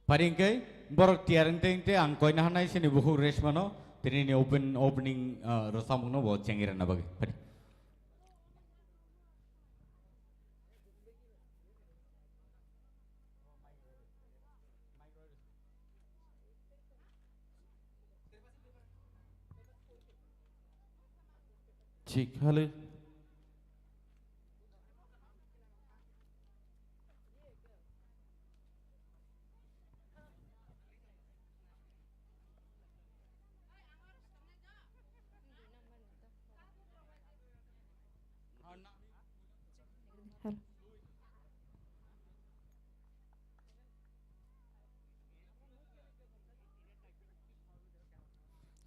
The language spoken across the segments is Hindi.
Paringkai borok tiaran tente angkoi na hanai sini buku resmano tini ni opening rosamung no bo cengiran na bagi. Pari. Cik, halo.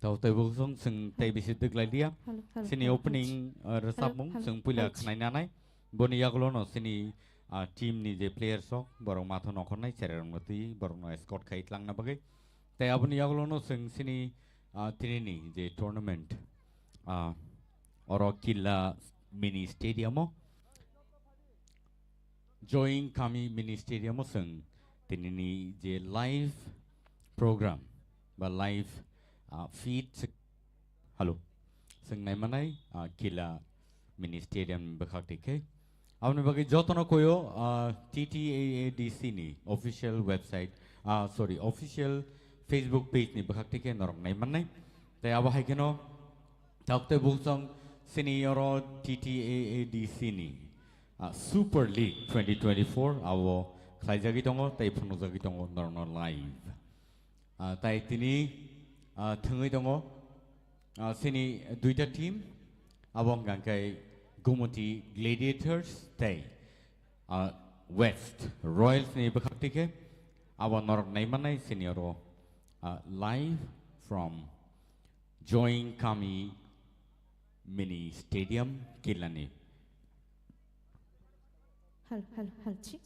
Tau teu busung seng tei bisi tuk lai dia. Sini opening resabung seng pula khnai nanai. Boni yaklono sini team ni je player sok borong matho nokon nai cererong mati borong no escort kait lang na bagai. Tei aboni yaklono seng sini tini ni je tournament oro killa mini stadium o join kami mini stadium o seng tini ni je live program ba live feed halo seng nai manai kila mini stadium bakak dike awne bagi jotono koyo TTAADC ni official website sorry official Facebook page ni bakak dike norong nai manai te awa hai keno takte busong senior TTAADC ni Super League 2024 awo khai jagi tongo tai phono jagi tongo norong live tai tini thungai tongo sini duita team abong gangkai Gumoti Gladiators tai West Royals ni bakak tike awan norok nai manai senior live from Join Kami Mini Stadium Kilani. Hal cik.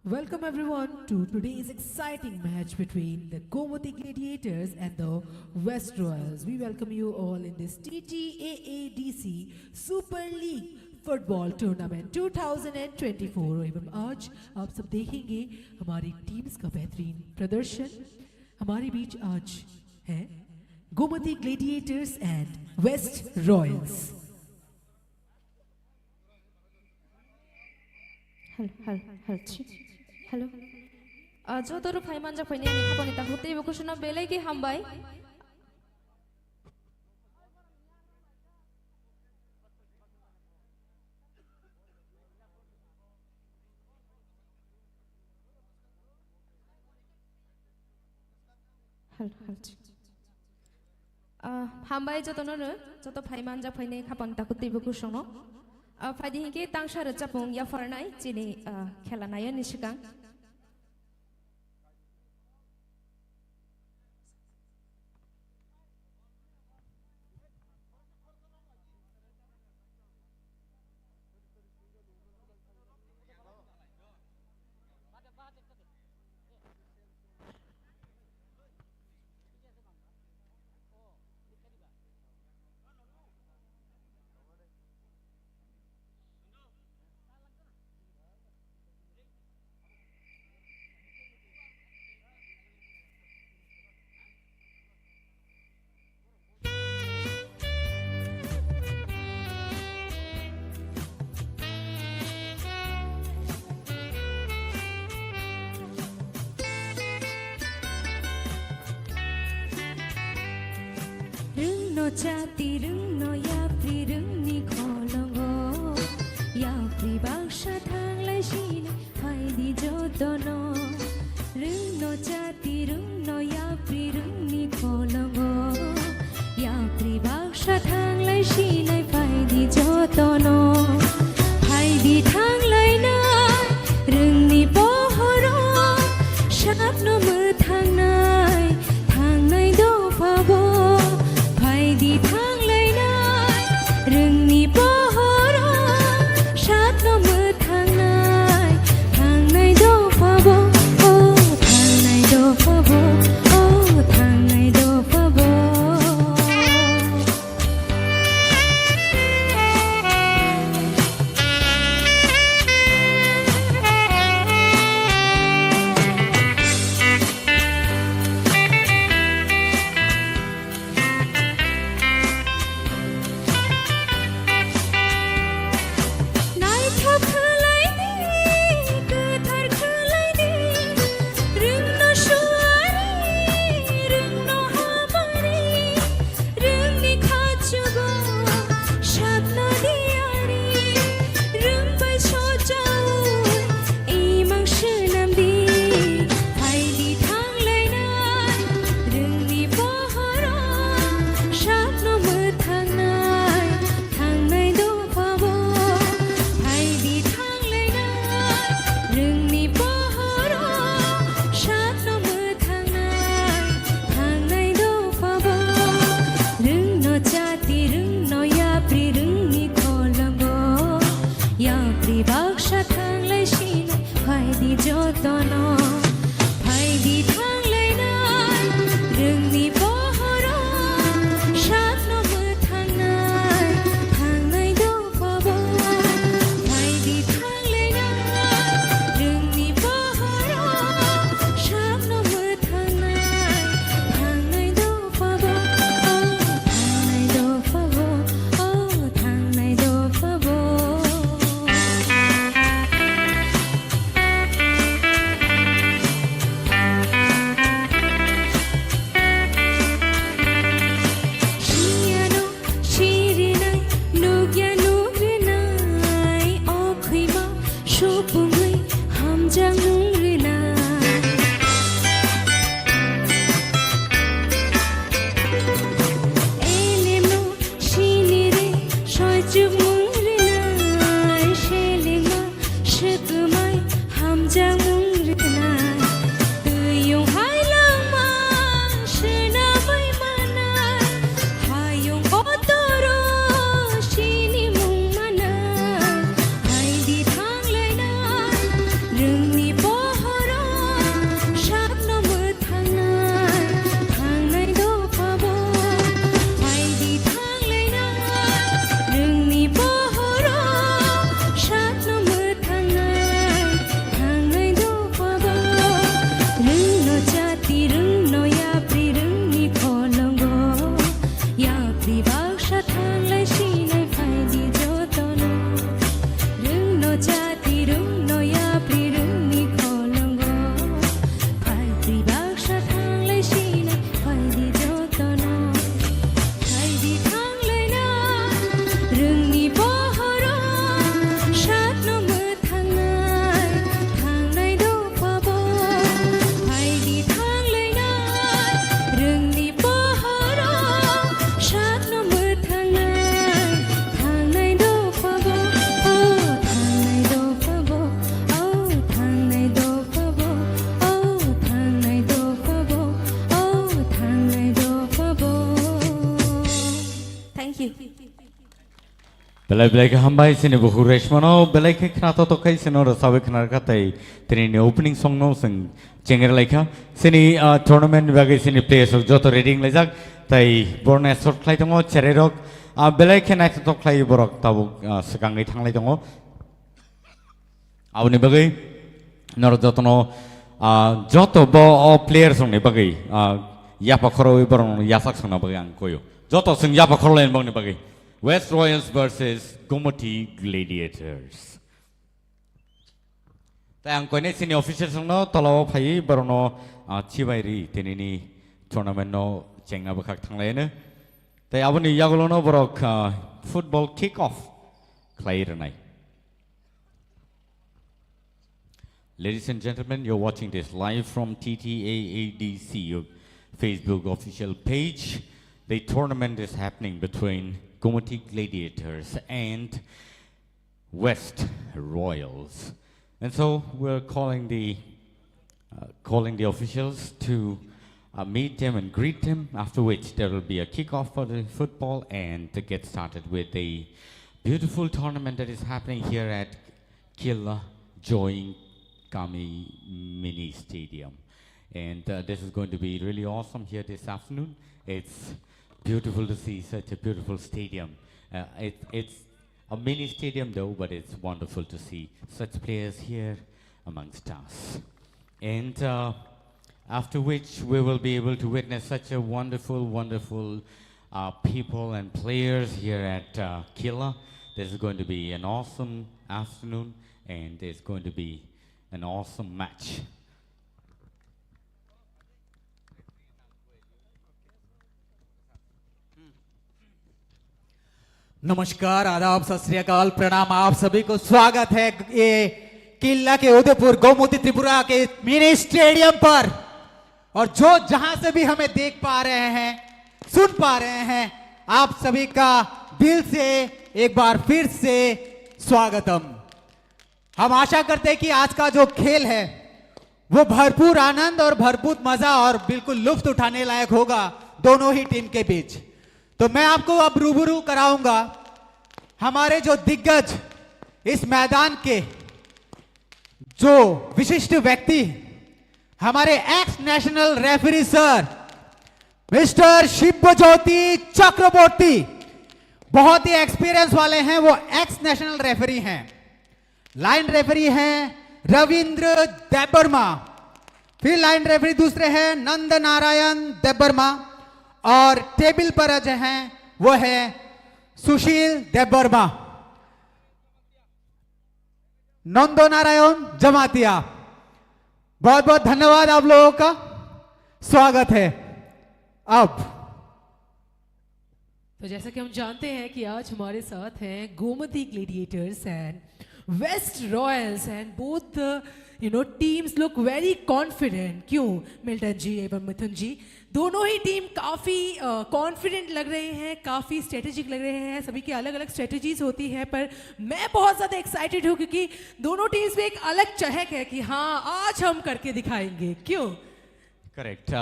Welcome everyone to today's exciting match between the Gomati Gladiators and the West Royals. We welcome you all in this TTAADC Super League football tournament 2024 एवं आज आप सब देखेंगे हमारी टीम्स का बेहतरीन प्रदर्शन। हमारे बीच आज है Gomti Gladiators and West Royals. Hello. Jo toru phaiman ja phaini ani khapani ta hote bo kusuna belai ke hambai. Hambai jo tono joto phaiman ja phaini khapani ta hote bo kusono. Phadi hingke tangsa rajapung ya farnai chini khela nayo ni sikang. Jati rung no ya pri rung ni kholongo ya pri baksha thang lai shin phai di jotono rung no jati rung no ya pri rung ni kholongo ya pri baksha thang lai shin phai di jotono phai di thang lai na rung ni bohoro shap no mu thang nai do pha bo di thang lai nai rừng ni pohoro shat no mu thang nai न फाइदि थांलायनाय रोंनि बहराव सातनोबो थांनाय थांनाय दफाबो फाइदि थांलायनाय रोंनि बहराव सातनोबो थांनाय थांनाय दफाबो थांनाय दफाबो थांनाय दफाबो Siano sirinai nugya nugrinai okhima shopungui hamjang nungrinai Elemo sinire soichuk mungrinai shelema shikmai hamjang nungrinai Tuyong hailangma sinamai manai Hayong otoro sini mung manai Haidi thanglainai rungni bohoro sapno mo thangnai thangnai dofabo Haidi thanglainai rungni bohoro sapno mo thangnai thangnai dofabo Rungno jati rungno yapri rungni kholongo Yapri baksha thanglai sinai faidi jotono Rungno jati rungno yapri rungni kholongo Faidi baksha thanglai sinai faidi jotono Faidi thanglai na rungni bohoro satno mo thangnai thangnai dofabo Faidi thanglai na rungni bohoro satno mo thangnai thangnai dofabo thangnai dofabo thangnai dofabo thangnai dofabo thangnai dofabo Thank you. Belai belai ke hambai sini buku resmono belai ke kerato tokai sini orang sahabat kenar katai teri ni opening song no sing cenger laika sini tournament bagi sini players joto reading lezak tai borne short klai tongo cererok belai ke naik tok klai borok tabu sekangai thanglai tongo awni bagi nor joto no joto bo players ni bagi yapa khoro borong yasak sona bagi ang koyo joto sing yapa khoro lain bang ni bagi West Royals versus Gomoti Gladiators. Tayang koine sini officials no tolo phai barono chibairi tenini tournament no chenga bakak thanglai ne. Tay aboni yagolo no borok football kick-off klai ranai. Ladies and gentlemen, you're watching this live from TTAADC, your Facebook official page. The tournament is happening between Gomoti Gladiators and West Royals. And so we're calling the officials to meet them and greet them, after which there will be a kickoff for the football and to get started with a beautiful tournament that is happening here at Killa Joing Kami Mini Stadium. And this is going to be really awesome here this afternoon. It's beautiful to see such a beautiful stadium. It's a mini stadium though, but it's wonderful to see such players here amongst us. And after which we will be able to witness such a wonderful people and players here at Killa. This is going to be an awesome afternoon and it's going to be an awesome match. नमस्कार आदाब सत श्री अकाल प्रणाम आप सभी को स्वागत है ये किला के उदयपुर गोमती त्रिपुरा के मिनी स्टेडियम पर और जो जहां से भी हमें देख पा रहे हैं सुन पा रहे हैं आप सभी का दिल से एक बार फिर से स्वागतम। हम आशा करते हैं कि आज का जो खेल है वो भरपूर आनंद और भरपूर मजा और बिल्कुल लुफ्त उठाने लायक होगा दोनों ही टीम के बीच। तो मैं आपको अब रूबरू कराऊंगा हमारे जो दिग्गज इस मैदान के जो विशिष्ट व्यक्ति हमारे ex national referee sir mister Shivjyoti Chakraborty, बहुत ही एक्सपीरियंस वाले हैं, वो एक्स नेशनल रेफरी हैं। लाइन रेफरी हैं रविंद्र देबबर्मा, फिर लाइन रेफरी दूसरे हैं नंद नारायण देबबर्मा, और टेबल पर जो हैं वो है सुशील देबबर्मा। नंदो नारायण जमातिया, बहुत बहुत धन्यवाद, आप लोगों का स्वागत है। अब तो जैसा कि हम जानते हैं कि आज हमारे साथ हैं Gomti Gladiators and West Royals, and both teams look very confident. क्यों मिल्टन जी एवं मिथुन जी, दोनों ही टीम काफ़ी कॉन्फिडेंट लग रहे हैं, काफ़ी स्ट्रेटेजिक लग रहे हैं। सभी की अलग अलग स्ट्रेटेजीज होती है, पर मैं बहुत ज़्यादा एक्साइटेड हूँ क्योंकि दोनों टीम्स में एक अलग चहक है कि हाँ आज हम करके दिखाएंगे। क्यों? Correct.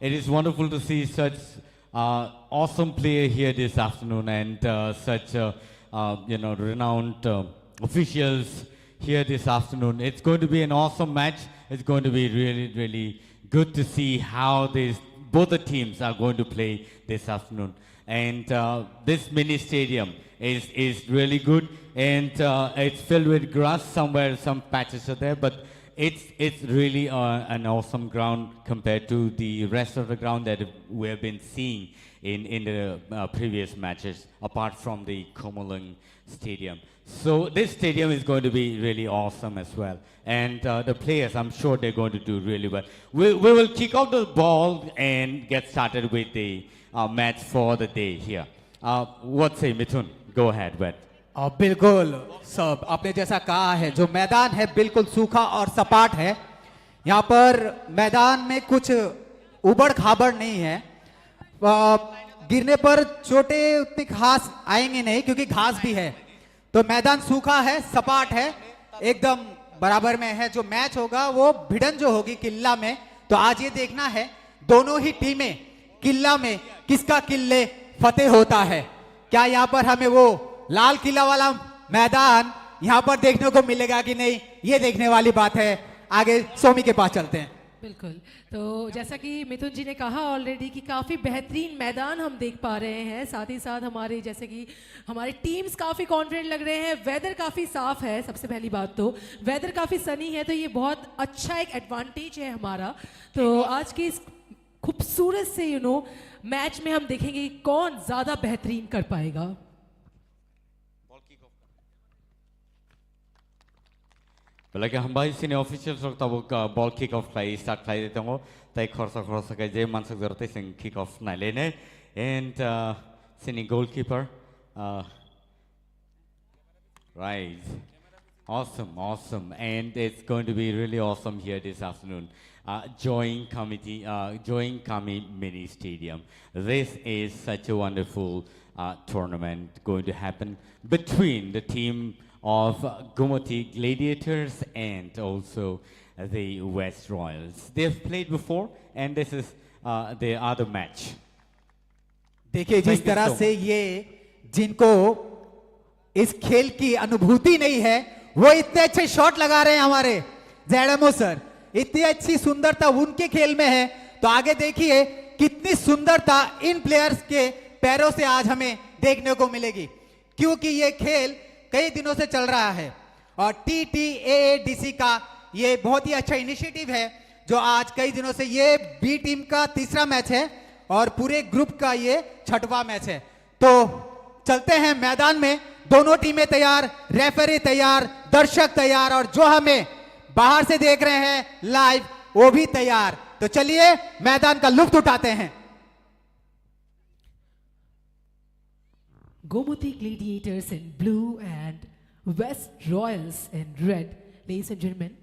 It is wonderful to see such awesome player here this afternoon, and such renowned officials here this afternoon. It's going to be an awesome match. It's going to be really, really good to see how both the teams are going to play this afternoon. And this mini stadium is really good, and it's filled with grass. Somewhere some patches are there, but it's really an awesome ground compared to the rest of the ground that we have been seeing in the previous matches, apart from the Komalang Stadium. So this stadium is going to be really awesome as well, and the players, I'm sure they're going to do really well. We will kick off the ball and get started with the match for the day here. What say, Mithun? Go ahead, but. बिल्कुल सब आपने जैसा कहा है, जो मैदान है बिल्कुल सूखा और सपाट है। यहाँ पर मैदान में कुछ उबड़ खाबड़ नहीं है, गिरने पर चोटें उतनी खास आएंगे नहीं क्योंकि घास भी है। तो मैदान सूखा है, सपाट है, एकदम बराबर में है। जो मैच होगा वो भिड़न जो होगी किला में, तो आज ये देखना है दोनों ही टीमें किला में किसका किले फतेह होता है। क्या यहाँ पर हमें वो लाल किला वाला मैदान यहाँ पर देखने को मिलेगा कि नहीं, ये देखने वाली बात है। आगे सोमी के पास चलते हैं। बिल्कुल, तो जैसा कि मिथुन जी ने कहा ऑलरेडी कि काफ़ी बेहतरीन मैदान हम देख पा रहे हैं, साथ ही साथ हमारे जैसे कि हमारी टीम्स काफ़ी कॉन्फिडेंट लग रहे हैं। वेदर काफ़ी साफ है, सबसे पहली बात तो वेदर काफ़ी सनी है, तो ये बहुत अच्छा एक एडवांटेज है हमारा। तो आज की इस खूबसूरत से मैच में हम देखेंगे कि कौन ज़्यादा बेहतरीन कर पाएगा। Like hambai sini officials rok tabuk ball kick off play start play detongo tai khorsa kai je mansuk zorte sing kick off na lene, and sini goalkeeper right, awesome, and it's going to be really awesome here this afternoon. Join Kami Mini Stadium. This is such a wonderful tournament going to happen between the team of Gomoti Gladiators and also the West Royals. They've played before, and this is the other match. देखिए जिस तरह से ये जिनको इस खेल की अनुभूति नहीं है वो इतने अच्छे शॉट लगा रहे हैं हमारे जेडमो सर, इतनी अच्छी सुंदरता उनके खेल में है। तो आगे देखिए कितनी सुंदरता इन प्लेयर्स के पैरों से आज हमें देखने को मिलेगी, क्योंकि ये खेल कई दिनों से चल रहा है और TTAADC का ये बहुत ही अच्छा इनिशिएटिव है जो आज कई दिनों से, ये बी टीम का तीसरा मैच है और पूरे ग्रुप का ये छठवां मैच है। तो चलते हैं मैदान में, दोनों टीमें तैयार, रेफरी तैयार, दर्शक तैयार, और जो हमें बाहर से देख रहे हैं लाइव वो भी तैयार। तो चलिए मैदान का लुत्फ उठाते हैं। Gomoti Gladiators in blue and West Royals in red. Ladies and gentlemen,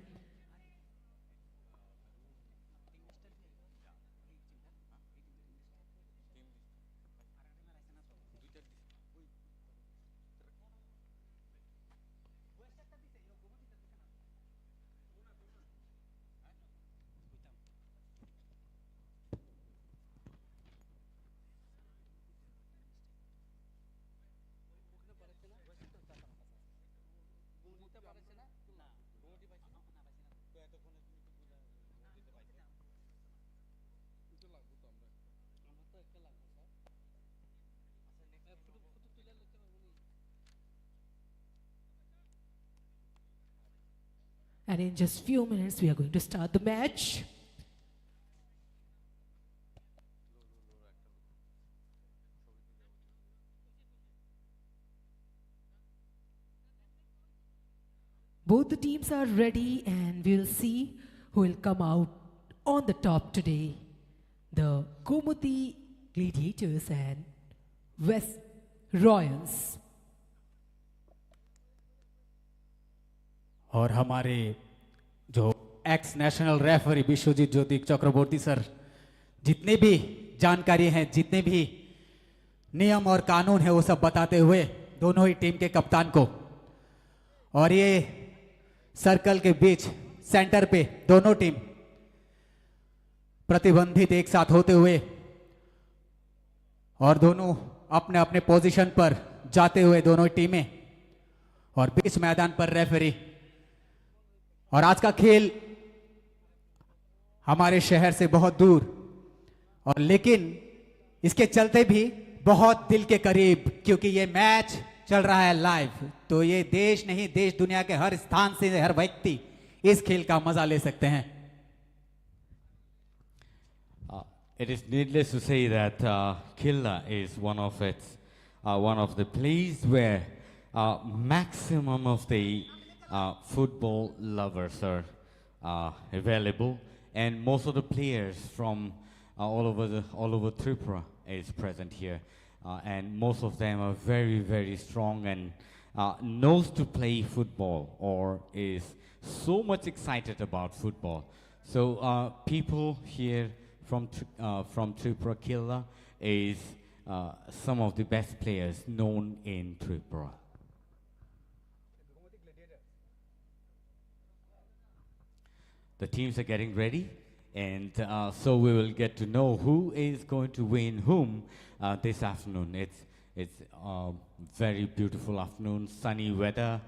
And in just few minutes, we are going to start the match. Both the teams are ready, and we'll see who will come out on the top today. The Gomuti Gladiators and West Royals. और हमारे जो एक्स नेशनल रेफरी विश्वजीत ज्योति चक्रवर्ती सर जितने भी जानकारी हैं, जितने भी नियम और कानून है, वो सब बताते हुए दोनों ही टीम के कप्तान को, और ये सर्कल के बीच सेंटर पे दोनों टीम प्रतिबंधित एक साथ होते हुए और दोनों अपने अपने पोजीशन पर जाते हुए दोनों टीमें, और बीच मैदान पर रेफरी। और आज का खेल हमारे शहर से बहुत दूर, और लेकिन इसके चलते भी बहुत दिल के करीब, क्योंकि ये मैच चल रहा है लाइव। तो ये देश नहीं, देश दुनिया के हर स्थान से हर व्यक्ति इस खेल का मजा ले सकते हैं। It is needless to say that Killa is one of the places where maximum of the football lovers are available, and most of the players from all over Tripura is present here, and most of them are very, very strong and knows to play football or is so much excited about football. So people here from Tripura Killa is some of the best players known in Tripura. The teams are getting ready, and so we will get to know who is going to win whom this afternoon. It's very beautiful afternoon, sunny weather.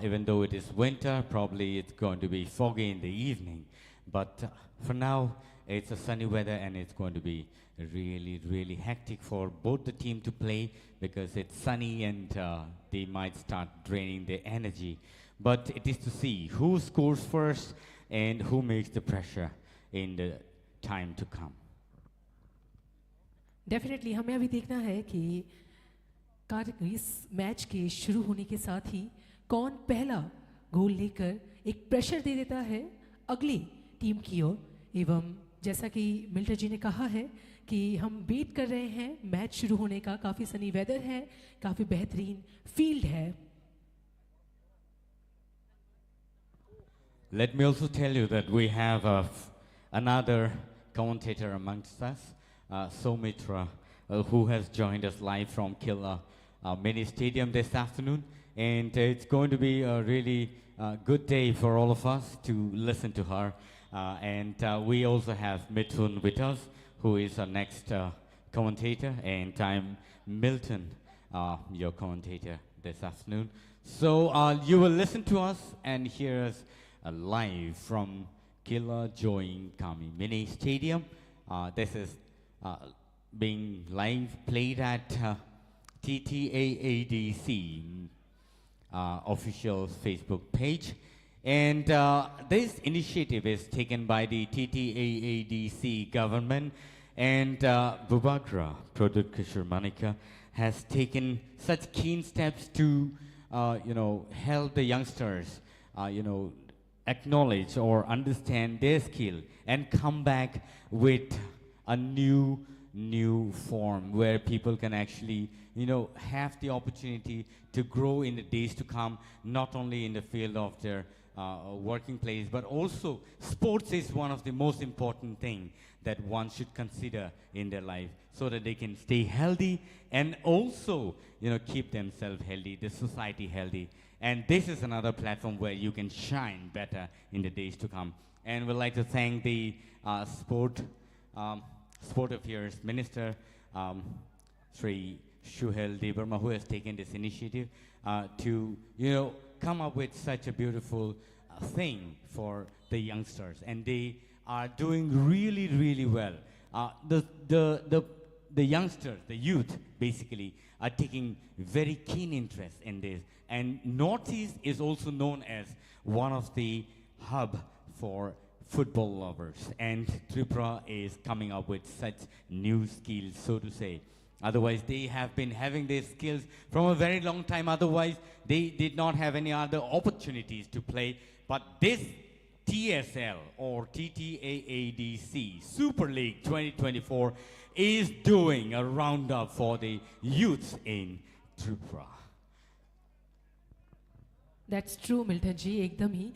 Even though it is winter, probably it's going to be foggy in the evening. But for now, it's a sunny weather, and it's going to be really, really hectic for both the team to play because it's sunny and they might start draining their energy. But it is to see who scores first and who makes the pressure in the time to come. Definitely हमें अभी देखना है कि इस मैच के शुरू होने के साथ ही कौन पहला गोल लेकर एक प्रेशर दे देता है अगली टीम की ओर। एवं जैसा कि मिल्टर जी ने कहा है कि हम वेट कर रहे हैं मैच शुरू होने का। काफ़ी सनी वेदर है, काफ़ी बेहतरीन फील्ड है। Let me also tell you that we have another commentator amongst us, Soumitra, who has joined us live from Killa Mini Stadium this afternoon. And it's going to be a really good day for all of us to listen to her. And we also have Mithun with us, who is our next commentator. And I'm Milton, your commentator this afternoon. So you will listen to us and hear us live from Killa Join Kami Mini Stadium. This is being live played at TTAADC official Facebook page. And this initiative is taken by the TTAADC government, and Bubagra Product Kishore Manika has taken such keen steps to help the youngsters acknowledge or understand their skill and come back with a new form where people can actually have the opportunity to grow in the days to come, not only in the field of their working place, but also sports is one of the most important thing that one should consider in their life, so that they can stay healthy and also keep themselves healthy, the society healthy. And this is another platform where you can shine better in the days to come. And we'd like to thank the Sport Affairs Minister, Sri Shuhel Debarma, who has taken this initiative to come up with such a beautiful thing for the youngsters. And they are doing really, really well. The youngsters, the youth, basically, are taking very keen interest in this. And Northeast is also known as one of the hub for football lovers, and Tripura is coming up with such new skills, so to say. Otherwise, they have been having these skills from a very long time. Otherwise, they did not have any other opportunities to play. But this TSL or TTAADC Super League 2024 is doing a roundup for the youths in Tripura. That's true, Milton ji, एकदम ही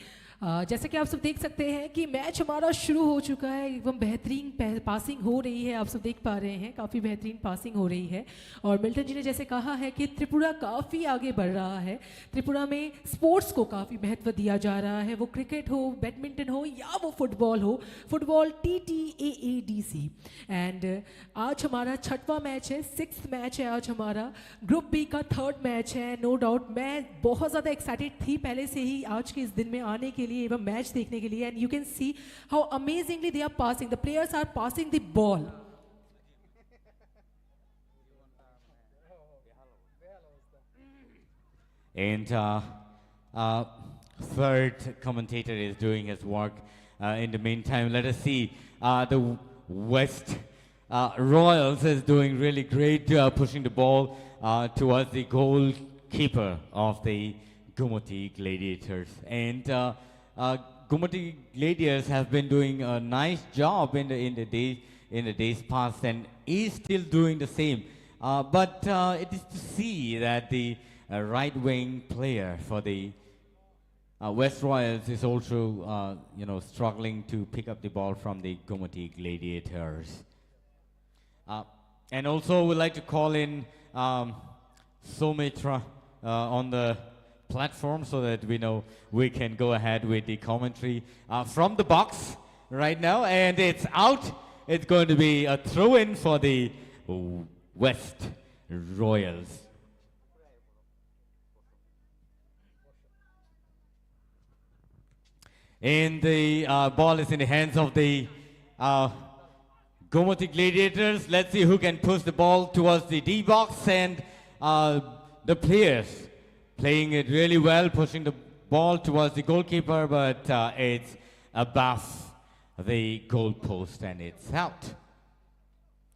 जैसे कि आप सब देख सकते हैं कि मैच हमारा शुरू हो चुका है, एकदम बेहतरीन पासिंग हो रही है, आप सब देख पा रहे हैं, काफ़ी बेहतरीन पासिंग हो रही है। और मिल्टन जी ने जैसे कहा है कि त्रिपुरा काफ़ी आगे बढ़ रहा है, त्रिपुरा में स्पोर्ट्स को काफ़ी महत्व दिया जा रहा है, वो क्रिकेट हो, बैडमिंटन हो या वो फुटबॉल हो, फुटबॉल TTAADC। एंड आज हमारा 6वां मैच है, 6th मैच है आज हमारा, ग्रुप बी का 3rd मैच है। नो डाउट मैं बहुत ज़्यादा एक्साइटेड थी पहले से ही आज के इस दिन में आने के लिए एवं मैच देखने के लिए। And you can see how amazingly they are passing, the players are passing the ball. And third commentator is doing his work. In the meantime, let us see the West Royals is doing really great, pushing the ball towards the goalkeeper of the Gumati Gladiators. And Gumati Gladiators have been doing a nice job in the days past, and is still doing the same. But it is to see that the right wing player for the West Royals is also struggling to pick up the ball from the Gumati Gladiators. And also we'd like to call in Somitra on the platform so that we know we can go ahead with the commentary from the box right now. And it's out. It's going to be a throw-in for the West Royals. And the ball is in the hands of the Gumati Gladiators. Let's see who can push the ball towards the D box, and the players playing it really well, pushing the ball towards the goalkeeper, but it's above the goal post and it's out.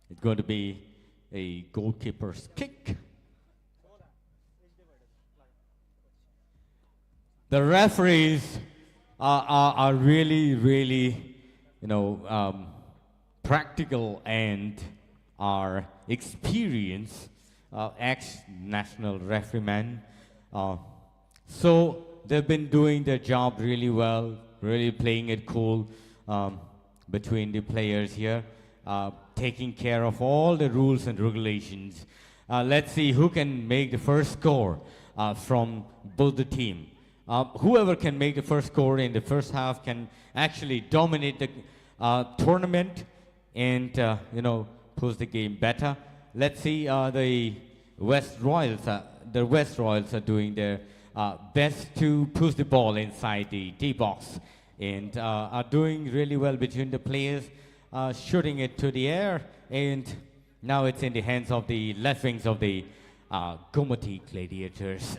It's going to be a goalkeeper's kick. The referees are really, practical and are experienced ex-national refereemen. So they've been doing their job really well, really playing it cool between the players here, taking care of all the rules and regulations. Let's see who can make the first score from both the team. Whoever can make the first score in the first half can actually dominate the tournament and push the game better. Let's see the West Royals. The West Royals are doing their best to push the ball inside the D box and are doing really well between the players, shooting it to the air, and now it's in the hands of the left wings of the Gumati Gladiators.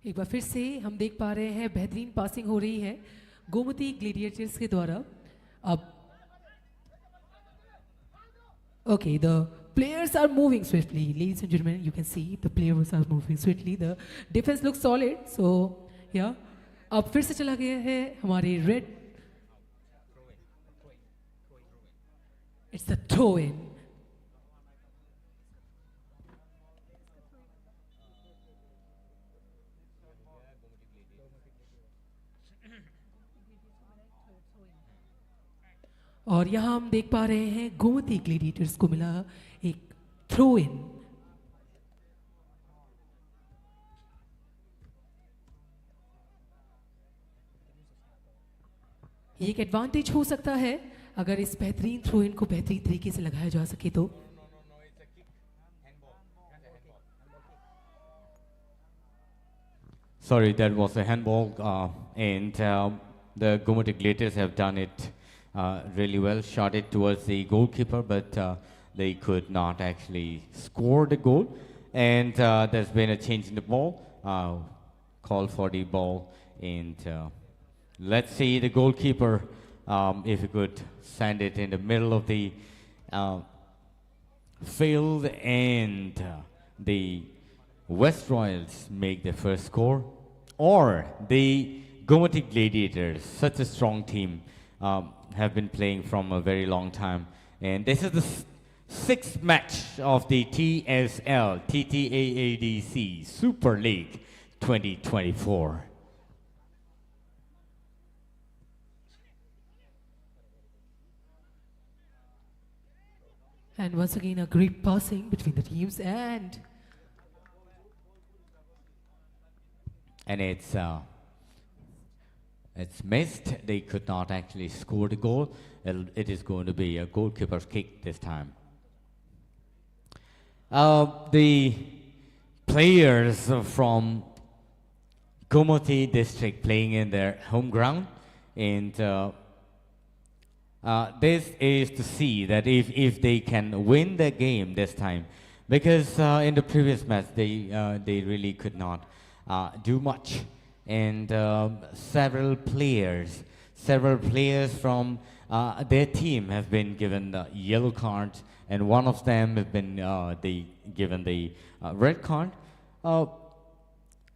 एक बार फिर से हम देख पा रहे हैं बेहतरीन पासिंग हो रही है गोमती ग्लेडिएटर्स के द्वारा। अब okay, the players are moving swiftly, ladies and gentlemen. You can see the players are moving swiftly. The defense looks solid, so yeah. अब फिर से चला गया है हमारे red. It's the throw-in. और यहाँ हम देख पा रहे हैं गोमती ग्लेडिएटर्स को मिला एक थ्रो इन। ये एक एडवांटेज हो सकता है अगर इस बेहतरीन थ्रो इन को बेहतरीन तरीके से लगाया जा सके तो। Sorry, that was a handball, and the Gumati Gladiators have done it really well, shot it towards the goalkeeper, but they could not actually score the goal. And there's been a change in the ball. call for the ball. And let's see the goalkeeper, if he could send it in the middle of the field, and the West Royals make the first score, or the Gomati Gladiators, such a strong team, have been playing from a very long time. And this is the sixth match of the TSL, TTAADC Super League 2024. And once again, a great passing between the teams, and it's missed. They could not actually score the goal. It is going to be a goalkeeper's kick this time. The players from Gomati district playing in their home ground, and this is to see that if they can win the game this time, because in the previous match they really could not do much, and several players from their team have been given the yellow card, and one of them have been given the red card.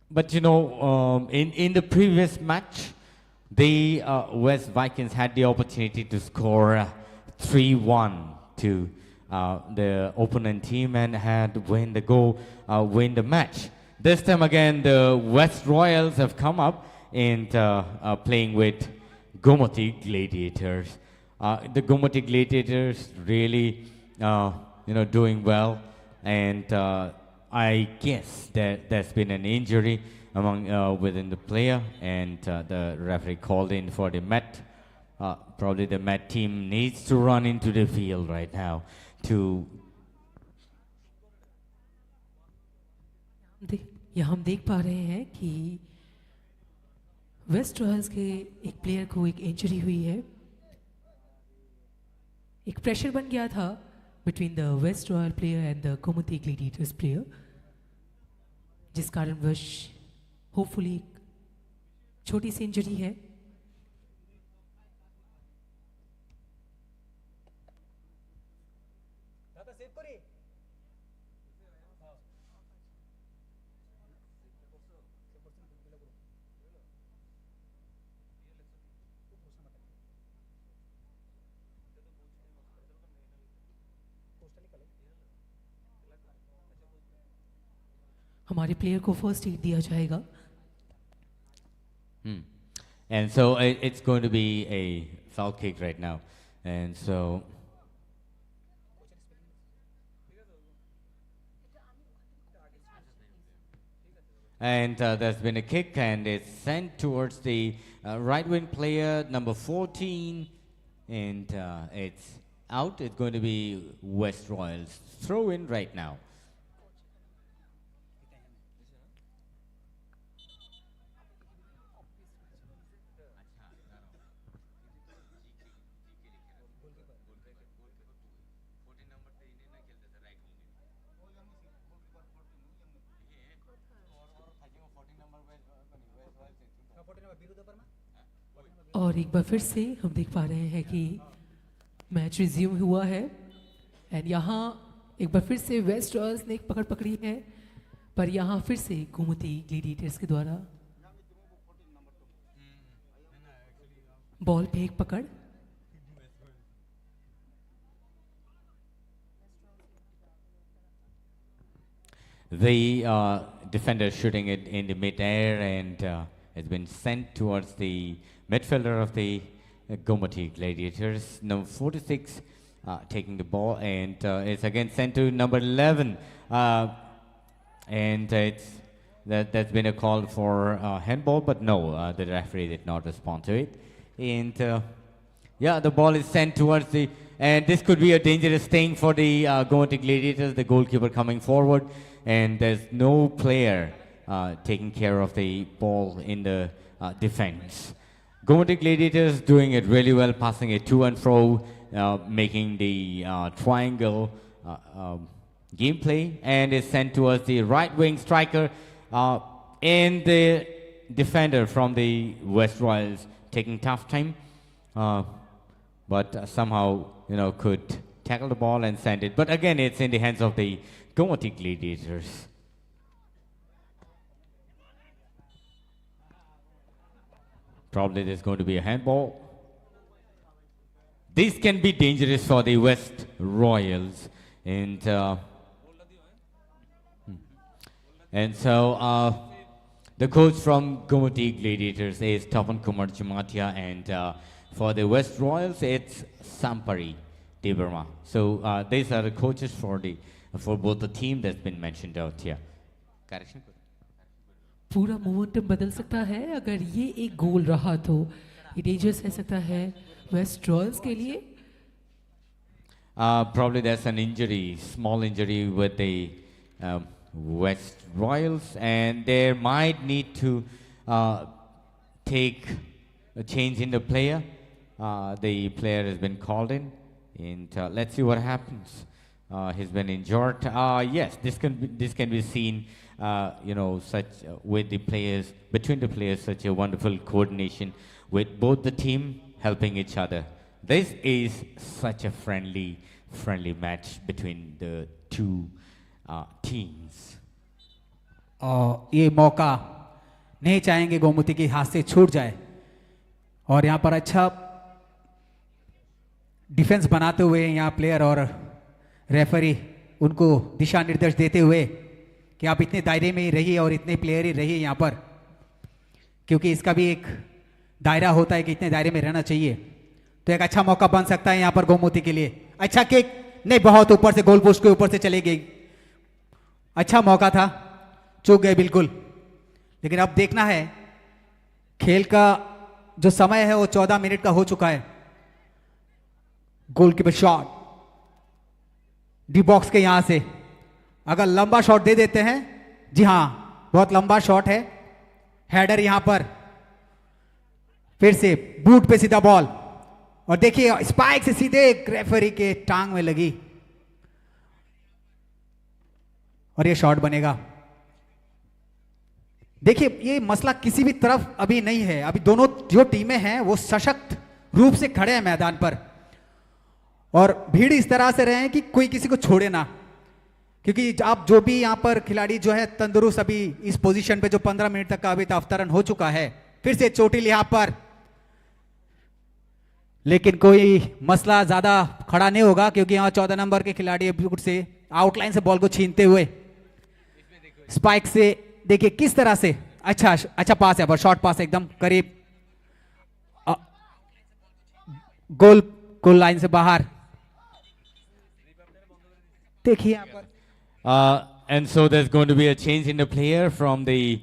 But you know, in the previous match, the West Vikings had the opportunity to score 3-1 to the opponent team and had win the match. This time again, the West Royals have come up and playing with Gomati Gladiators. The Gomati Gladiators really, doing well, and I guess that there's been an injury within the player, and the referee called in for the Met. Probably the Met team needs to run into the field right now to. यहाँ हम देख पा रहे हैं कि वेस्ट रॉयल्स के एक प्लेयर को एक इंजरी हुई है। एक प्रेशर बन गया था between the West Royal player and the Gomti Gladiators player, जिस कारणवश होपफुली छोटी सी इंजरी है। हमारे प्लेयर को फर्स्ट एड दिया जाएगा। And so it's going to be a foul kick right now, and so there's been a kick, and it's sent towards the right wing player number 14, and it's out. It's going to be West Royals throw in right now. और एक बार फिर से हम देख पा रहे हैं कि मैच रिज्यूम हुआ है, एंड यहाँ एक बार फिर से वेस्ट रॉयल्स ने एक पकड़ पकड़ी है, पर यहाँ फिर से गोमती ग्लैडिएटर्स के द्वारा बॉल पे एक पकड़। The defender shooting it in the mid-air, and it's been sent towards the midfielder of the Gomati Gladiators, number 46, taking the ball, and it's again sent to number 11, and that's been a call for handball, but no, the referee did not respond to it, and the ball is sent towards the, and this could be a dangerous thing for the Gomati Gladiators, the goalkeeper coming forward, and there's no player taking care of the ball in the defense. Gomati Gladiators doing it really well, passing it to and fro, making the triangle gameplay, and is sent towards the right wing striker, and the defender from the West Royals taking tough time, but somehow could tackle the ball and send it. But again, it's in the hands of the Gomoti Gladiators. Probably there's going to be a handball. This can be dangerous for the West Royals, and so the coach from Gomoti Gladiators is Tapan Kumar Jamatia, and for the West Royals it's Sampari Devarma. So these are the coaches for both the team that's been mentioned out here. Correction. पूरा मोमेंटम बदल सकता है अगर ये एक गोल रहा तो ये डेंजरस रह सकता है वेस्ट रॉयल्स के लिए. Probably there's an injury, small injury with the West Royals, and they might need to take a change in the player. The player has been called in, and let's see what happens. He's been injured. Yes, this can be seen. Such with the players, between the players, such a wonderful coordination with both the team helping each other. This is such a friendly match between the two teams. ये मौका नहीं चाहेंगे गोमती के हाथ से छूट जाए, और यहाँ पर अच्छा डिफेंस बनाते हुए यहाँ प्लेयर और रेफरी उनको दिशा निर्देश देते हुए कि आप इतने दायरे में ही रहिए और इतने प्लेयर ही रहिए यहाँ पर, क्योंकि इसका भी एक दायरा होता है कि इतने दायरे में रहना चाहिए. तो एक अच्छा मौका बन सकता है यहाँ पर गोमती के लिए. अच्छा किक नहीं, बहुत ऊपर से गोल पोस्ट के ऊपर से चली गई. अच्छा मौका था, चूक गए बिल्कुल. लेकिन अब देखना है, खेल का जो समय है वो 14 मिनट का हो चुका है. गोलकीपर शॉट डी बॉक्स के यहां से अगर लंबा शॉट दे देते हैं, जी हां बहुत लंबा शॉट है, हेडर यहां पर, फिर से बूट पे सीधा बॉल, और देखिए स्पाइक से सीधे रेफरी के टांग में लगी और ये शॉट बनेगा. देखिए ये मसला किसी भी तरफ अभी नहीं है. अभी दोनों जो टीमें हैं वो सशक्त रूप से खड़े हैं मैदान पर, और भीड़ इस तरह से रहे हैं कि कोई किसी को छोड़े ना, क्योंकि आप जो भी यहां पर खिलाड़ी जो है तंदुरुस्त अभी इस पोजीशन पे जो 15 मिनट तक का अभी अवतरण हो चुका है. फिर से चोटिल यहां पर, लेकिन कोई मसला ज्यादा खड़ा नहीं होगा, क्योंकि यहां 14 नंबर के खिलाड़ी से आउटलाइन से बॉल को छीनते हुए स्पाइक से देखिए किस तरह से अच्छा पास है, पर शॉर्ट पास एकदम करीब गोल लाइन से बाहर. देखिए यहाँ पर. And so there's going to be a change in the player from the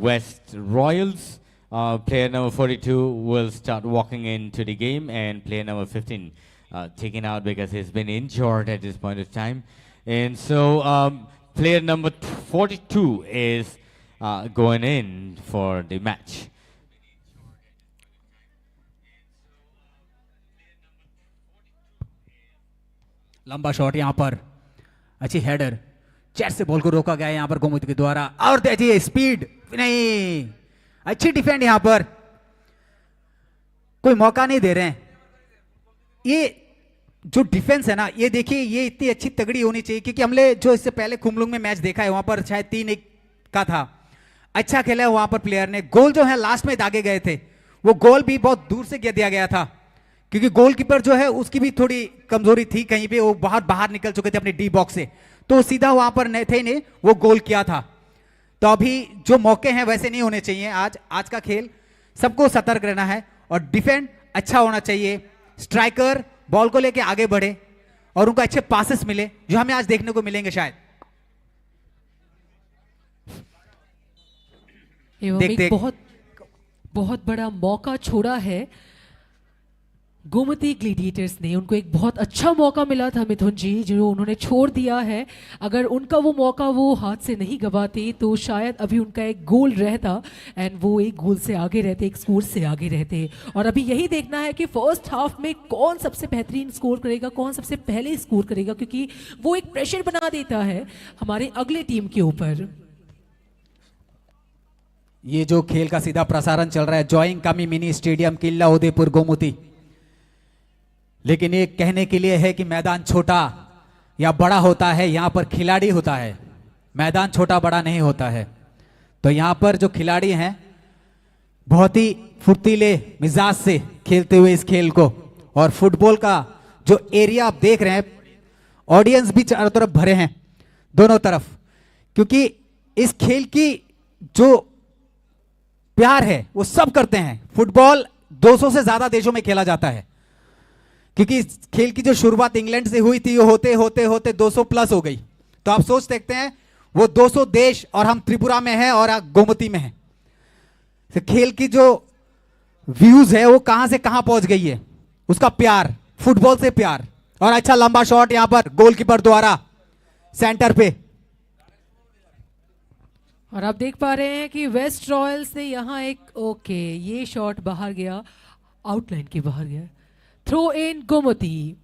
West Royals. Player number 42 will start walking into the game, and player number 15 taken out because he's been injured at this point of time. And so player number 42 is going in for the match. लंबा शॉट यहां पर, अच्छी हेडर, चेस्ट से बॉल को रोका गया यहां पर गोमती के द्वारा, और देखिए स्पीड नहीं, अच्छी डिफेंड यहां पर, कोई मौका नहीं दे रहे हैं. ये जो डिफेंस है ना, ये देखिए ये इतनी अच्छी तगड़ी होनी चाहिए, क्योंकि हमने जो इससे पहले खुमलुंग में मैच देखा है वहां पर शायद 3-1 का था. अच्छा खेला है वहां पर प्लेयर ने. गोल जो है लास्ट में दागे गए थे, वो गोल भी बहुत दूर से दिया गया था, क्योंकि गोलकीपर जो है उसकी भी थोड़ी कमजोरी थी, कहीं पे वो बहुत बाहर निकल चुके थे अपने डी बॉक्स से, तो सीधा वहां पर थे ने वो गोल किया था. तो अभी जो मौके हैं वैसे नहीं होने चाहिए. आज का खेल सबको सतर्क रहना है, और डिफेंड अच्छा होना चाहिए, स्ट्राइकर बॉल को लेके आगे बढ़े और उनको अच्छे पासेस मिले, जो हमें आज देखने को मिलेंगे शायद. एक बहुत बड़ा मौका छोड़ा है गोमती ग्लैडिएटर्स ने. उनको एक बहुत अच्छा मौका मिला था मिथुन जी, जो उन्होंने छोड़ दिया है. अगर उनका वो मौका वो हाथ से नहीं गवाते तो शायद अभी उनका एक गोल रहता, एंड वो एक गोल से आगे रहते, एक स्कोर से आगे रहते. और अभी यही देखना है कि फर्स्ट हाफ में कौन सबसे बेहतरीन स्कोर करेगा, कौन सबसे पहले स्कोर करेगा, क्योंकि वो एक प्रेशर बना देता है हमारे अगले टीम के ऊपर. ये जो खेल का सीधा प्रसारण चल रहा है जॉइंग कमी मिनी स्टेडियम किला उदयपुर गोमती। लेकिन ये कहने के लिए है कि मैदान छोटा या बड़ा होता है, यहाँ पर खिलाड़ी होता है, मैदान छोटा बड़ा नहीं होता है। तो यहाँ पर जो खिलाड़ी हैं बहुत ही फुर्तीले मिजाज से खेलते हुए इस खेल को, और फुटबॉल का जो एरिया आप देख रहे हैं, ऑडियंस भी चारों तरफ भरे हैं दोनों तरफ, क्योंकि इस खेल की जो प्यार है वो सब करते हैं। फुटबॉल 200 से ज्यादा देशों में खेला जाता है, क्योंकि इस खेल की जो शुरुआत इंग्लैंड से हुई थी वो होते होते होते 200 प्लस हो गई। तो आप सोच सकते हैं वो 200 देश और हम त्रिपुरा में हैं और गोमती में हैं। तो खेल की जो व्यूज है वो कहां से कहां पहुंच गई है, उसका प्यार, फुटबॉल से प्यार। और अच्छा लंबा शॉट यहां पर गोलकीपर द्वारा सेंटर पे। और आप देख पा रहे हैं कि वेस्ट रॉयल्स ने यहाँ एक ओके ये शॉट बाहर गया, आउटलाइन के बाहर गया। Throw in Gomti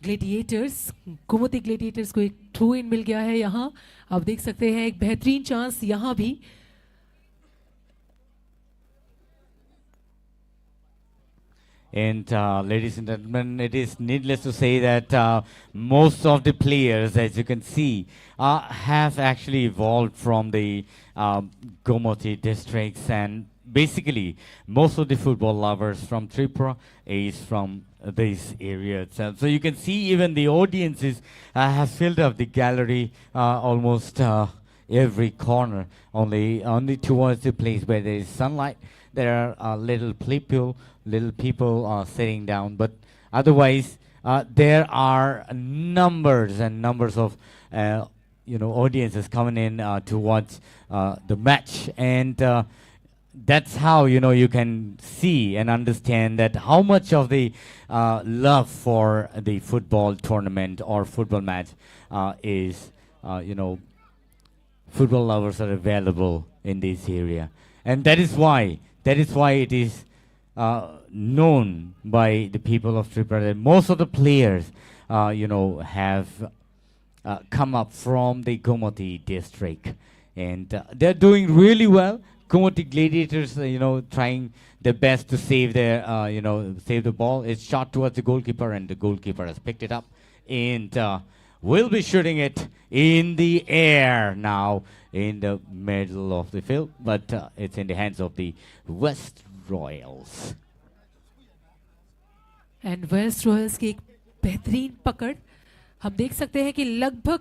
Gladiators, Gomti Gladiators को एक थ्रो इन मिल गया है। यहाँ आप देख सकते हैं एक बेहतरीन चांस यहाँ भी। And ladies and gentlemen, it is needless to say that most of the players, as you can see, have actually evolved from the Gomoti districts, and basically most of the football lovers from Tripura is from this area itself. So you can see even the audiences have filled up the gallery almost every corner, only towards the place where there is sunlight. There are little people sitting down, but otherwise there are numbers and numbers of audiences coming in to watch the match, and that's how you can see and understand that how much of the love for the football tournament or football match is football lovers are available in this area, and that is why it is known by the people of Tripura that most of the players have come up from the Gomati district, and they're doing really well. Gomati Gladiators trying their best to save their save the ball. It's shot towards the goalkeeper, and the goalkeeper has picked it up and will be shooting it in the air now in the middle of the field, but it's in the hands of the West Royals. And West Royals की एक बेहतरीन पकड़। हम देख सकते हैं कि लगभग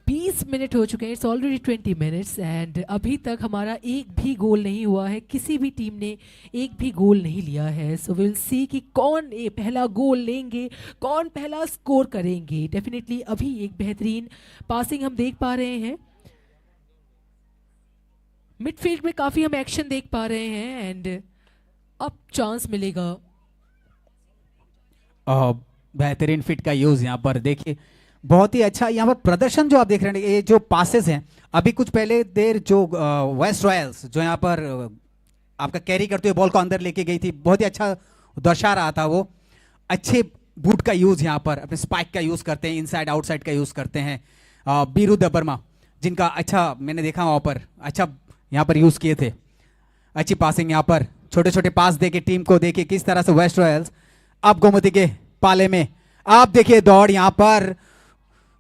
20 मिनट हो चुके हैं, इट्स ऑलरेडी 20 मिनट्स, एंड अभी तक हमारा एक भी गोल नहीं हुआ है, किसी भी टीम ने एक भी गोल नहीं लिया है। सो विल सी कि कौन ये पहला गोल लेंगे, कौन पहला स्कोर करेंगे। डेफिनेटली अभी एक बेहतरीन पासिंग हम देख पा रहे हैं, मिडफील्ड में काफ़ी हम एक्शन देख पा रहे हैं, एंड अब चांस मिलेगा। बेहतरीन फिट का यूज यहाँ पर देखिए, बहुत ही अच्छा यहाँ पर प्रदर्शन जो आप देख रहे हैं। ये जो पासेस हैं अभी कुछ पहले देर जो वेस्ट रॉयल्स जो यहाँ पर आपका कैरी करते हुए बॉल को अंदर लेके गई थी, बहुत ही अच्छा दर्शा रहा था वो। अच्छे बूट का यूज यहाँ पर, अपने स्पाइक का यूज करते हैं, इनसाइड आउटसाइड का यूज करते हैं। बीरू दबरमा जिनका अच्छा मैंने देखा वहाँ पर अच्छा यहाँ पर यूज किए थे। अच्छी पासिंग यहाँ पर, छोटे छोटे पास देके टीम को देखिए किस तरह से वेस्ट रॉयल्स अब गोमती के पाले में। आप देखिए दौड़ यहाँ पर,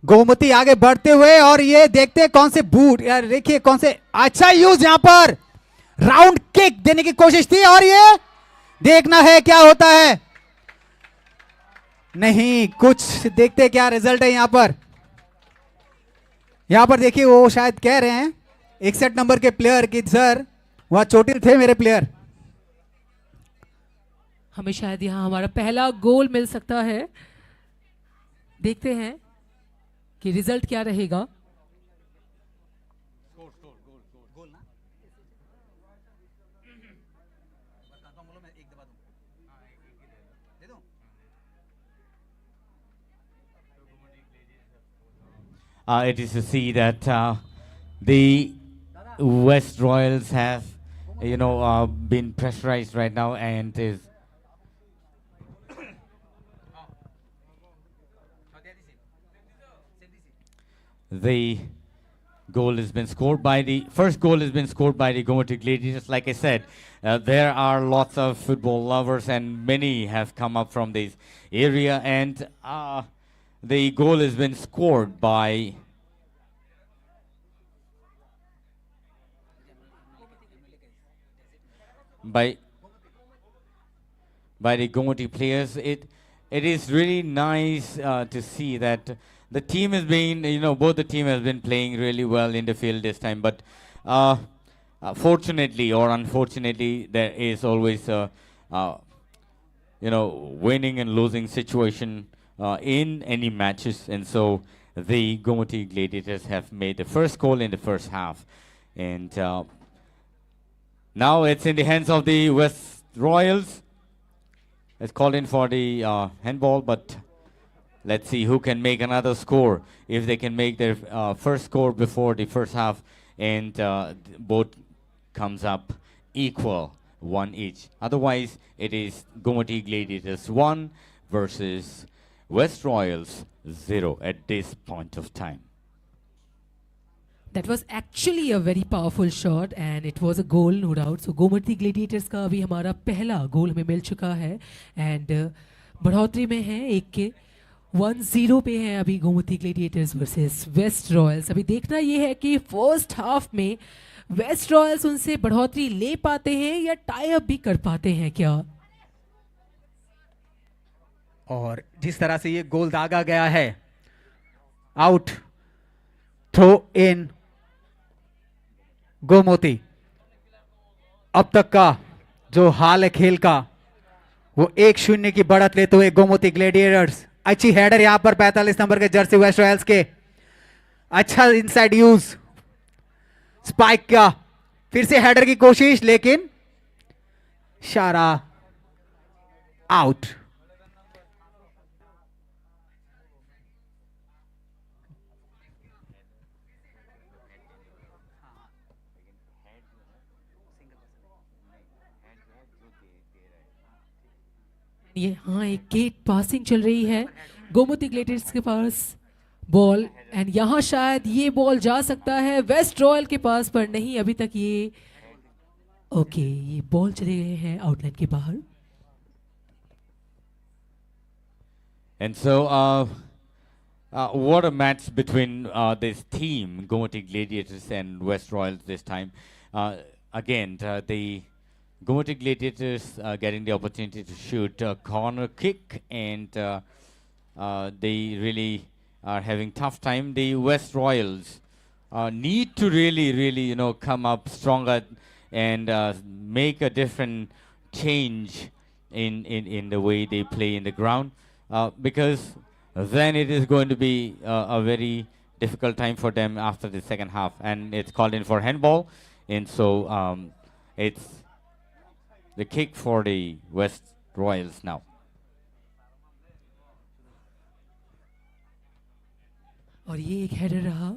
गोमती आगे बढ़ते हुए, और ये देखते हैं कौन से बूट, यार देखिए कौन से अच्छा यूज यहाँ पर, राउंड किक देने की कोशिश थी, और ये देखना है क्या होता है। नहीं, कुछ देखते हैं क्या रिजल्ट है यहाँ पर। यहाँ पर देखिए वो शायद कह रहे हैं 61 नंबर के प्लेयर की सर वह चोटिल थे मेरे प्लेयर। हमें शायद यहाँ हमारा पहला गोल मिल सकता है, देखते हैं कि रिजल्ट क्या रहेगा। It is to see that the West Royals have been pressurized right now, and is the goal has been scored by the first goal has been scored by the Gomoti Gladiators. Like I said, there are lots of football lovers and many have come up from this area, and the goal has been scored by by the Gomoti players. It is really nice to see that the team has been, both the team has been playing really well in the field this time. But fortunately or unfortunately, there is always a winning and losing situation in any matches, and so the Gomoti Gladiators have made the first goal in the first half, and now it's in the hands of the West Royals. It's called in for the handball, but let's see who can make another score. If they can make their first score before the first half, and both comes up equal, one each. Otherwise, it is Gomoti Gladiators 1 versus West Royals 0 at this point of time. That was actually a very powerful shot and it was a goal, no doubt. So Gomti Gladiators का अभी हमारा पहला गोल हमें मिल चुका है एंड बढ़ोतरी में है एक के 1-0 पे है अभी Gomti gladiators versus West Royals. अभी देखना ये है कि फर्स्ट हाफ में वेस्ट रॉयल्स उनसे बढ़ोतरी ले पाते हैं या टाई अप भी कर पाते हैं क्या. और जिस तरह से ये गोल दागा गया है, आउट, थ्रो इन गोमती. अब तक का जो हाल है खेल का, वो 1-0 की बढ़त लेते हुए गोमती ग्लेडिएटर्स. अच्छी हेडर यहां पर 45 नंबर के जर्सी वेस्ट रॉयल्स के. अच्छा इनसाइड यूज स्पाइक का, फिर से हेडर की कोशिश, लेकिन इशारा आउट. ये हाँ एक गेट पासिंग चल रही है गोमती ग्लेडिएटर्स के पास बॉल एंड यहाँ शायद ये बॉल जा सकता है वेस्ट रॉयल के पास, पर नहीं अभी तक ये ओके ये बॉल चले गए हैं आउटलाइन के बाहर. And so, what a match between this team, Gomoti Gladiators and West Royals this time. Again, the Gomoti Gladiators getting the opportunity to shoot a corner kick, and they really are having tough time. The West Royals need to really, come up stronger and make a different change in the way they play in the ground, because then it is going to be a very difficult time for them after the second half. And it's called in for handball, and so it's the kick for the West Royals now. और ये एक हेडर रहा,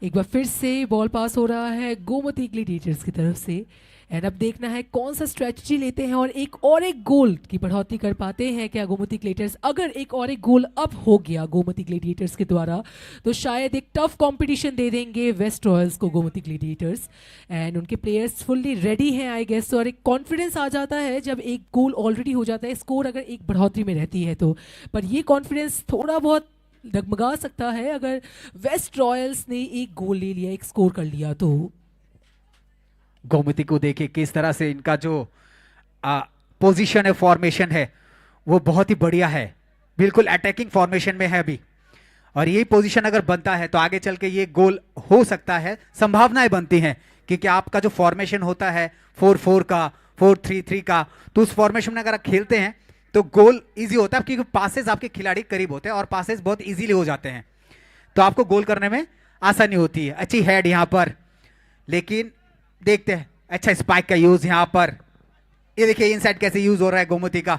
एक बार फिर से बॉल पास हो रहा है गोमती ग्लेडिएटर्स की तरफ से. एंड अब देखना है कौन सा स्ट्रेटजी लेते हैं और एक गोल की बढ़ोतरी कर पाते हैं क्या गोमती ग्लेडिएटर्स. अगर एक गोल अब हो गया गोमती ग्लेडिएटर्स के द्वारा तो शायद एक टफ कंपटीशन दे देंगे वेस्ट रॉयल्स को गोमती ग्लेडिएटर्स. एंड उनके प्लेयर्स फुल्ली रेडी हैं आई गेस. और एक कॉन्फिडेंस आ जाता है जब एक गोल ऑलरेडी हो जाता है, स्कोर अगर एक बढ़ोतरी में रहती है तो. पर ये कॉन्फिडेंस थोड़ा बहुत डगमगा सकता है अगर वेस्ट रॉयल्स ने एक गोल ले लिया, एक स्कोर कर लिया तो. गोमती को देखिए किस तरह से इनका जो पोजीशन है, फॉर्मेशन है, वो बहुत ही बढ़िया है. बिल्कुल अटैकिंग फॉर्मेशन में है अभी, और यही पोजीशन अगर बनता है तो आगे चल के ये गोल हो सकता है. संभावनाएं बनती हैं क्योंकि आपका जो फॉर्मेशन होता है 4-4 का, 4-3-3 का, तो उस फॉर्मेशन में अगर आप खेलते हैं तो गोल इजी होता है क्योंकि पासेस आपके खिलाड़ी करीब होते हैं और पासेस बहुत इजीली हो जाते हैं, तो आपको गोल करने में आसानी होती है. अच्छी हेड यहां पर, लेकिन देखते हैं अच्छा स्पाइक का यूज यहां पर. ये देखिए इनसाइड कैसे यूज हो रहा है गोमती का.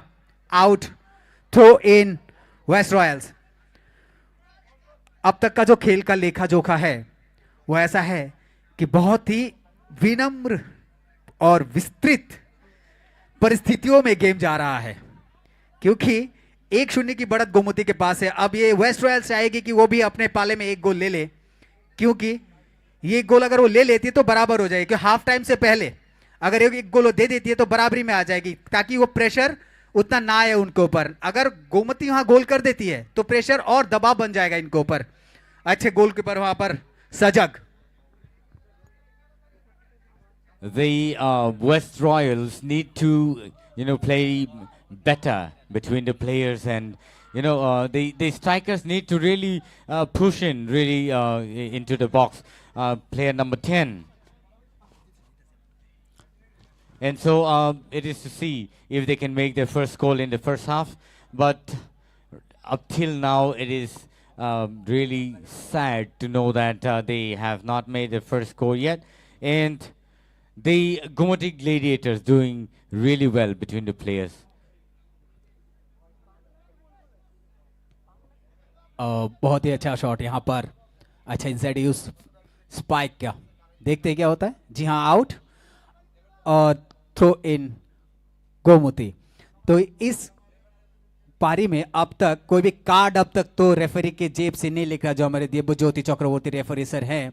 Out, throw in West Royals. अब तक का जो खेल का लेखा जोखा है वो ऐसा है कि बहुत ही विनम्र और विस्तृत परिस्थितियों में गेम जा रहा है, क्योंकि 1-0 की बढ़त गोमती के पास है. अब ये वेस्ट रॉयल्स चाहेगी कि वो भी अपने पाले में एक गोल ले ले, क्योंकि ये गोल अगर वो ले लेती है तो बराबर हो जाएगी, क्योंकि हाफ टाइम से पहले अगर एक गोल वो दे देती है तो बराबरी में आ जाएगी, ताकि वो प्रेशर उतना ना आए उनके ऊपर। अगर गोमती वहां गोल कर देती है तो प्रेशर और दबाव बन जाएगा इनके ऊपर। अच्छे गोलकीपर वहां पर सजग। The West Royals need to, play better between the players, and the strikers need to really push in really into the box. Player number 10. And so it is to see if they can make their first goal in the first half. But up till now, it is really sad to know that they have not made their first goal yet. And the Gomoti Gladiators doing really well between the players. बहुत ही अच्छा शॉट यहाँ पर, अच्छा इनसाइड यूज स्पाइक, क्या देखते हैं क्या होता है। जी हाँ, आउट और थ्रो इन गोमती। तो इस पारी में अब तक कोई भी कार्ड अब तक तो रेफरी के जेब से नहीं निकला। जो हमारे दिव्यज्योति चक्रवर्ती रेफरी सर हैं,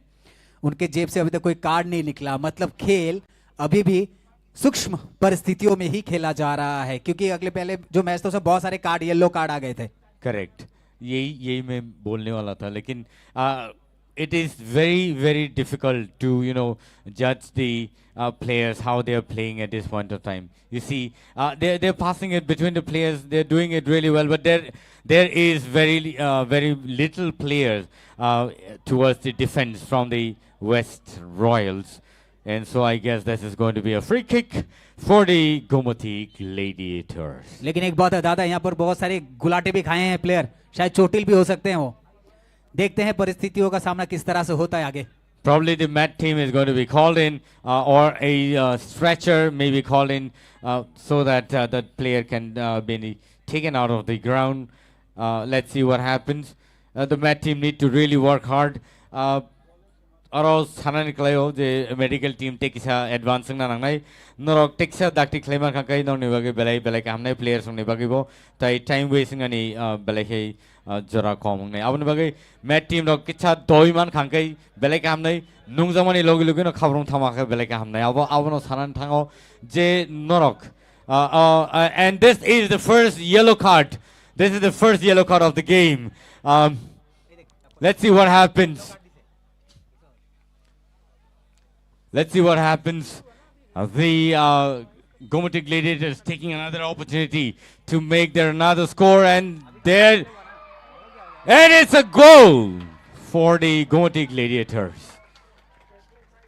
उनके जेब से अभी तक कोई कार्ड नहीं निकला। मतलब खेल अभी भी सूक्ष्म परिस्थितियों में ही खेला जा रहा है, क्योंकि अगले पहले जो मैच था उसमें बहुत सारे कार्ड, येलो कार्ड आ गए थे। करेक्ट, यही मैं बोलने वाला था, लेकिन it is very, very difficult to judge the players how they are playing at this point of time. You see, they're passing it between the players. They're doing it really well, but there is very little players towards the defense from the West Royals, and so I guess this is going to be a free kick for the Gomoti Gladiators. लेकिन एक बात है दादा, यहाँ पर बहुत सारे गुलाटे भी खाए हैं प्लेयर, शायद चोटिल भी हो सकते हैं वो। देखते हैं परिस्थितियों का सामना किस तरह से होता है आगे। Probably the mat team is going to be called in, or a stretcher may be called in, so that that player can be taken out of the ground. Let's see what happens. The mat team need to really work hard. Aros hanan klayo the medical team take isa advancing na nangnai norok teksa dakti claimer khakai no nibagi belai kamnai players ng nibagi bo tai time wasting ani belai hei jora komong nei abni bagai mat team rok kicha doiman khangkai belai kamnai nungjamani logi logi no khabrong thamaka belai kamnai abono sanan thango je norok and this is the first yellow card. This is the first yellow card of the game. Let's see what happens. Let's see what happens. The Gomoti Gladiators taking another opportunity to make their another score, and it's a goal for the Gomoti Gladiators.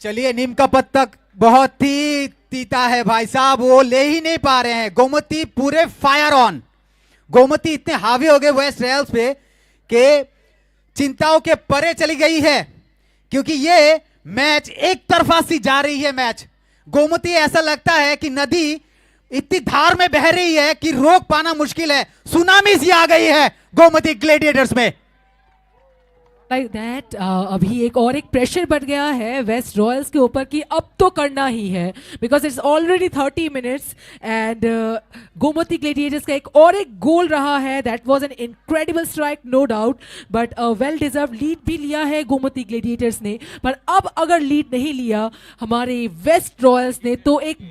चलिए, नीम का पत्ता बहुत ही तीता है भाई साहब, वो ले ही नहीं पा रहे हैं। गोमती पूरे फायर ऑन। गोमती इतने हावी हो गए वेस्ट रॉयल्स पे कि चिंताओं के परे चली गई है, क्योंकि ये मैच एक तरफा सी जा रही है। मैच गोमती ऐसा लगता है कि नदी इतनी धार में बह रही है कि रोक पाना मुश्किल है। सुनामी सी आ गई है गोमती ग्लेडिएटर्स में। लाइक दैट अभी एक और एक प्रेशर बढ़ गया है वेस्ट रॉयल्स के ऊपर कि अब तो करना ही है, because it's already 30 minutes and Gomti Gladiators का एक और एक गोल रहा है। That was an incredible strike no doubt, but well deserve lead भी लिया है गोमती ग्लेडिएटर्स ने। पर अब अगर लीड नहीं लिया हमारे वेस्ट रॉयल्स ने तो एक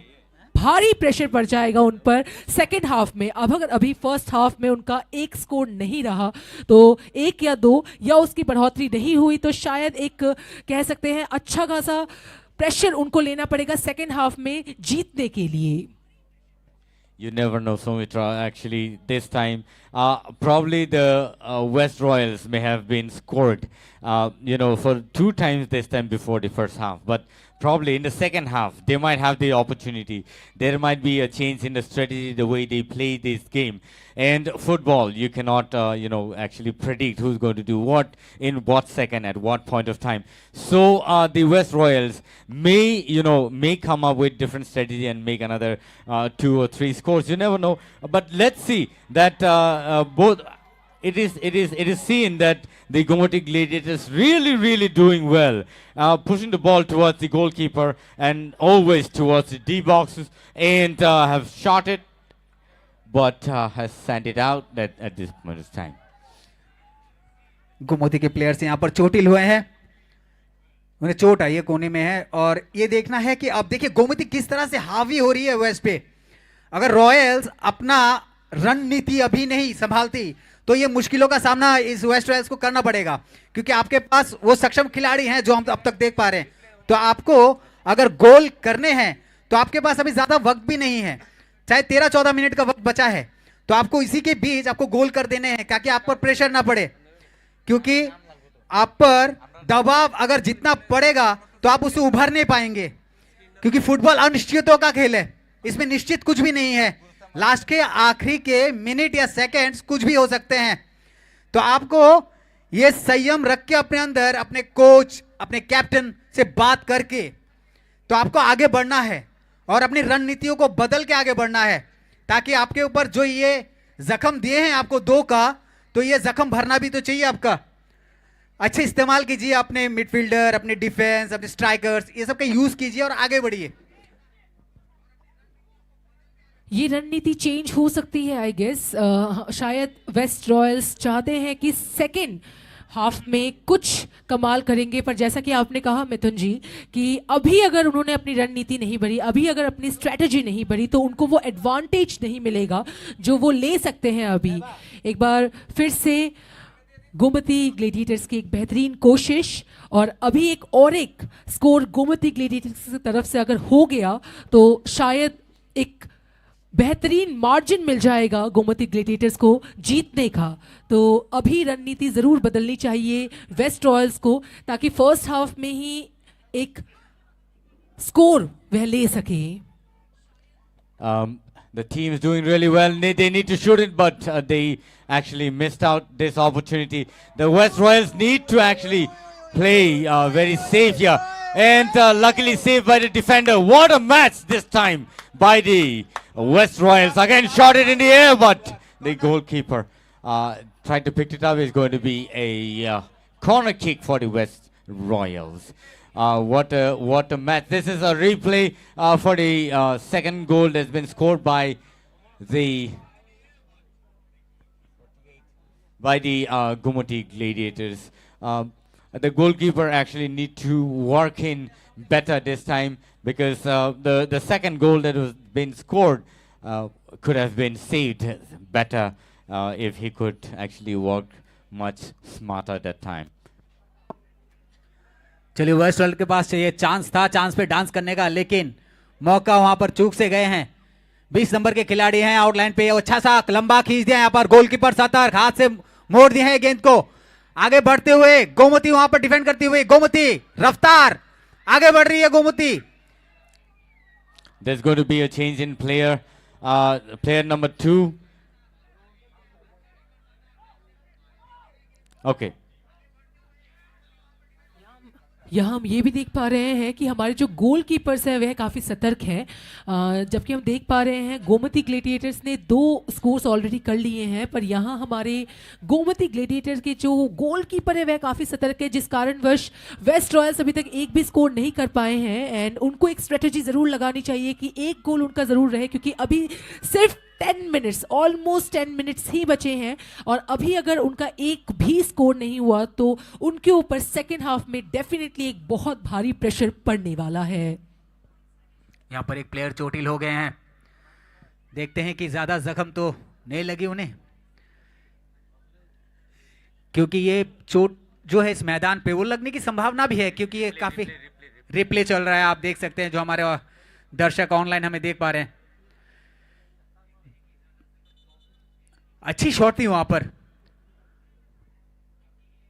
भारी प्रेशर पड़ जाएगा उन पर सेकेंड हाफ में। अब अगर अभी फर्स्ट हाफ में उनका एक स्कोर नहीं रहा तो 1 या 2 या उसकी बढ़ोतरी नहीं हुई तो शायद एक कह सकते हैं अच्छा खासा प्रेशर उनको लेना पड़ेगा सेकेंड हाफ में जीतने के लिए। You never know, Soumitra. Actually, this time, probably the West Royals may have been scored, for 2 times this time before the first half. But probably in the second half, they might have the opportunity. There might be a change in the strategy, the way they play this game. And football, you cannot, actually predict who's going to do what in what second at what point of time. So the West Royals may come up with different strategy and make another 2 or 3 scores. You never know. But let's see that both. It is seen that the Gomoti Gladiators really doing well, pushing the ball towards the goalkeeper and always towards the D boxes, and have shot it, but has sent it out at this point of time. Gomti के प्लेयर्स यहाँ पर चोटिल हुए हैं उन्हें चोट आई है, कोने में है। और ये देखना है कि अब देखिए गोमती किस तरह से हावी हो रही है वेस्ट पे। अगर रॉयल्स अपना रणनीति अभी नहीं संभालती तो ये मुश्किलों का सामना इस वेस्ट रॉयल्स को करना पड़ेगा, क्योंकि आपके पास वो सक्षम खिलाड़ी हैं जो हम अब तक देख पा रहे हैं। तो आपको अगर गोल करने हैं तो आपके पास अभी ज्यादा वक्त भी नहीं है, चाहे 13-14 मिनट का वक्त बचा है, तो आपको इसी के बीच आपको गोल कर देने हैं ताकि आप पर प्रेशर ना पड़े, क्योंकि आप पर दबाव अगर जितना पड़ेगा तो आप उससे उभर नहीं पाएंगे, क्योंकि फुटबॉल अनिश्चितों का खेल है, इसमें निश्चित कुछ भी नहीं है। लास्ट के आखिरी के मिनट या सेकंड्स कुछ भी हो सकते हैं। तो आपको ये संयम रख के अपने अंदर अपने कोच अपने कैप्टन से बात करके तो आपको आगे बढ़ना है और अपनी रणनीतियों को बदल के आगे बढ़ना है, ताकि आपके ऊपर जो ये जख्म दिए हैं आपको 2 का, तो ये जख्म भरना भी तो चाहिए आपका। अच्छे इस्तेमाल कीजिए अपने मिडफील्डर, अपने डिफेंस, अपने स्ट्राइकर्स, ये सब का यूज कीजिए और आगे बढ़िए। ये रणनीति चेंज हो सकती है आई गेस। शायद वेस्ट रॉयल्स चाहते हैं कि सेकेंड हाफ में कुछ कमाल करेंगे, पर जैसा कि आपने कहा मिथुन जी कि अभी अगर उन्होंने अपनी रणनीति नहीं बढ़ी, अभी अगर अपनी स्ट्रेटजी नहीं बढ़ी, तो उनको वो एडवांटेज नहीं मिलेगा जो वो ले सकते हैं अभी। एक बार फिर से गोमती ग्लेडिएटर्स की एक बेहतरीन कोशिश, और अभी एक स्कोर गोमती ग्लेडिएटर्स की तरफ से अगर हो गया तो शायद एक बेहतरीन मार्जिन मिल जाएगा गोमती ग्लेडिएटर्स को जीतने का। तो अभी रणनीति जरूर बदलनी चाहिए वेस्ट रॉयल्स को, ताकि फर्स्ट हाफ में ही एक स्कोर वह ले सके। The team is doing really well. They need to shoot it, but they actually missed out this opportunity. The West Royals need to actually play very safe here. And luckily saved by the defender. What a match this time by the West Royals. Again, shot it in the air, but the goalkeeper tried to pick it up. It's going to be a corner kick for the West Royals. What a match. This is a replay for the second goal that's been scored by the Gumati Gladiators. The goalkeeper actually need to work in better this time, because the second goal that was been scored could have been saved better if he could actually work much smarter that time. चलिए, वेस्ट वर्ल्ड के पास चाहिए चांस था, चांस पे डांस करने का, लेकिन मौका वहां पर चूक से गए हैं। 20 नंबर के खिलाड़ी हैं आउटलाइन पे, अच्छा सा लंबा खींच दिया यहाँ पर, गोलकीपर सतर्क, हाथ से मोड़ दिए हैं गेंद को। आगे बढ़ते हुए गोमती वहां पर डिफेंड करती हुई, गोमती रफ्तार आगे बढ़ रही है Gomti. There's going to be a change in player number 2. Okay. यहाँ हम ये भी देख पा रहे हैं कि हमारे जो गोलकीपर्स हैं वह काफ़ी सतर्क हैं, जबकि हम देख पा रहे हैं गोमती ग्लेडिएटर्स ने 2 स्कोर्स ऑलरेडी कर लिए हैं, पर यहाँ हमारे गोमती ग्लेडिएटर्स के जो गोलकीपर है वह काफ़ी सतर्क है, जिस कारणवश वेस्ट रॉयल्स अभी तक एक भी स्कोर नहीं कर पाए हैं। एंड उनको एक स्ट्रेटजी ज़रूर लगानी चाहिए कि एक गोल उनका ज़रूर रहे, क्योंकि अभी सिर्फ 10 मिनट्स, ऑलमोस्ट 10 मिनट्स ही बचे हैं, और अभी अगर उनका एक भी स्कोर नहीं हुआ तो उनके ऊपर सेकेंड हाफ में डेफिनेटली एक बहुत भारी प्रेशर पड़ने वाला है। यहां पर एक प्लेयर चोटिल हो गए हैं, देखते हैं कि ज्यादा जख्म तो नहीं लगी उन्हें, क्योंकि ये चोट जो है इस मैदान पे वो लगने की संभावना भी है, क्योंकि ये काफी रिप्ले चल रहा है, आप देख सकते हैं जो हमारे दर्शक ऑनलाइन हमें देख पा रहे हैं। अच्छी शॉट थी वहां पर।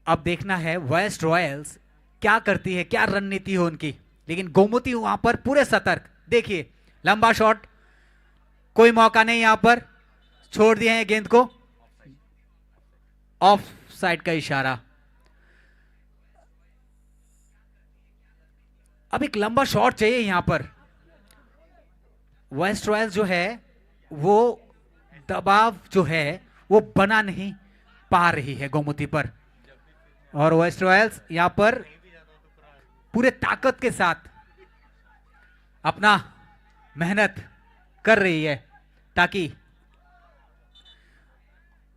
अब देखना है वेस्ट रॉयल्स क्या करती है, क्या रणनीति हो उनकी, लेकिन गोमती वहां पर पूरे सतर्क। देखिए लंबा शॉट, कोई मौका नहीं, यहां पर छोड़ दिए हैं गेंद को, ऑफ साइड का इशारा। अब एक लंबा शॉट चाहिए यहां पर। वेस्ट रॉयल्स जो है वो दबाव जो है वो बना नहीं पा रही है गोमती पर, और वेस्ट रॉयल्स यहां पर पूरे ताकत के साथ अपना मेहनत कर रही है ताकि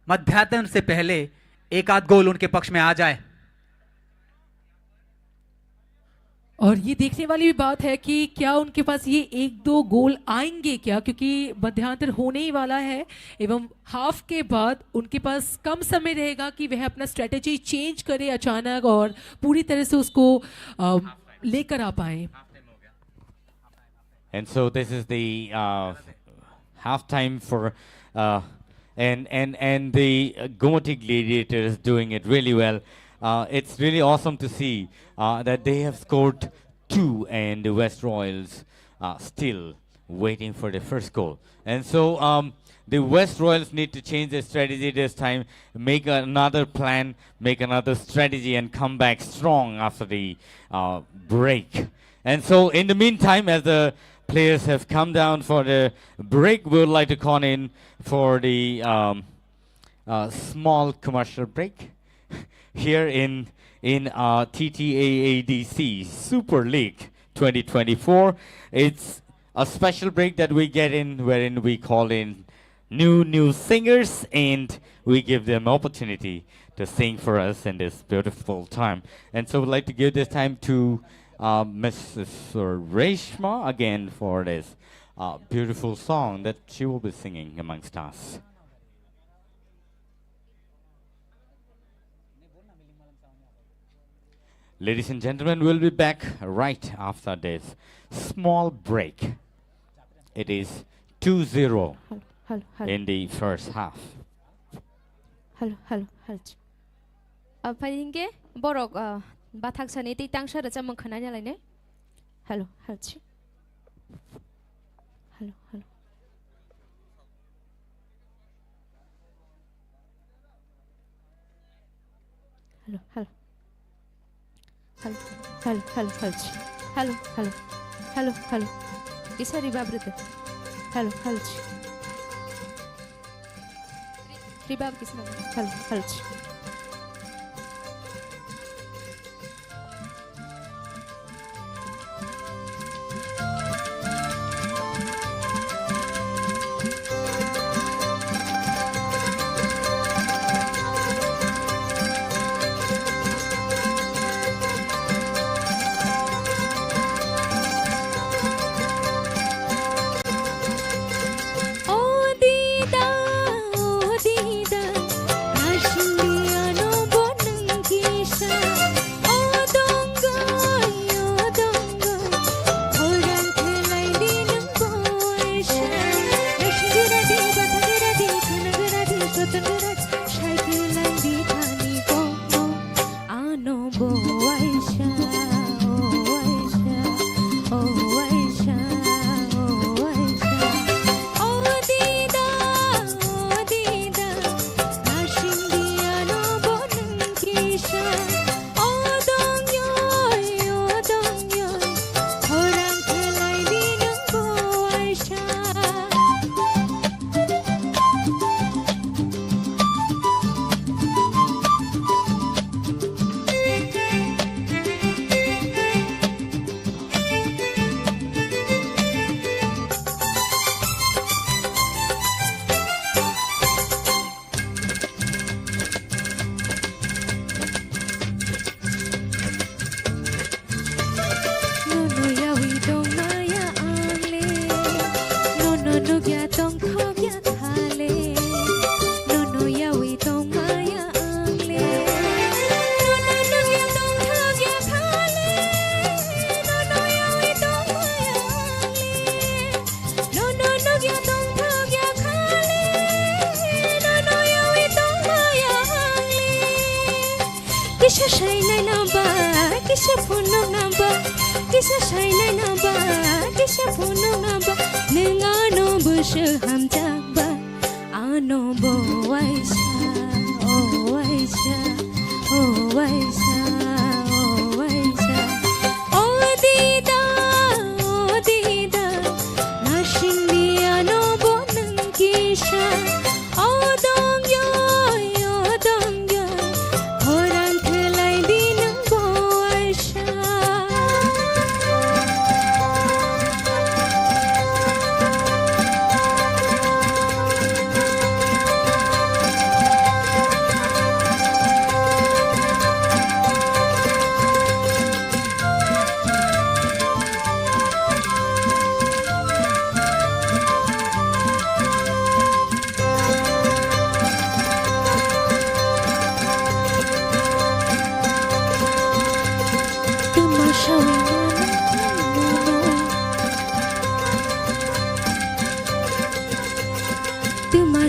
मध्याह्न से पहले एक आध गोल उनके पक्ष में आ जाए। और ये देखने वाली भी बात है कि क्या उनके पास ये एक दो गोल आएंगे क्या, क्योंकि मध्यांतर होने ही वाला है एवं हाफ के बाद उनके पास कम समय रहेगा कि वह अपना स्ट्रेटेजी चेंज करे अचानक और पूरी तरह से उसको लेकर आ पाए. And so this is the halftime for and the Gomoti Gladiators doing it really well. It's really awesome to see that they have scored 2 and the West Royals still waiting for the first goal. And so the West Royals need to change their strategy this time, make another plan, make another strategy and come back strong after the break. And so in the meantime, as the players have come down for the break, we would like to call in for the small commercial break here in TTAADC Super League 2024. It's a special break that we get in wherein we call in new singers and we give them opportunity to sing for us in this beautiful time. And so we'd like to give this time to Mrs. Reshma again for this beautiful song that she will be singing amongst us. Ladies and gentlemen, we'll be back right after this small break. It is 2-0 in the first half. Hello. Palinge borok bathak saniti tangsha raja mengkhananya lainnya. Hello. Hello. Isa ribab rete. Hello. Ribab kisna. Hello.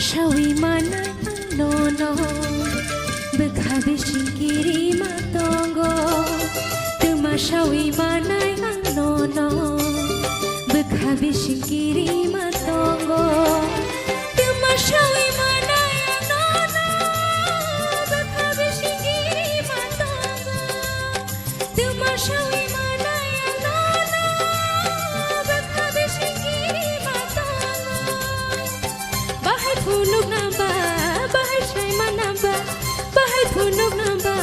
Tumashawi mana nono Bekhabishi kiri matongo Tumashawi mana nono Bekhabishi kiri matongo Tumashawi mana nono Bekhabishi kiri matongo Tumashawi mana nono Bekhabishi kiri matongo Bahai punuk namba, bahai shaima namba, bahai punuk namba,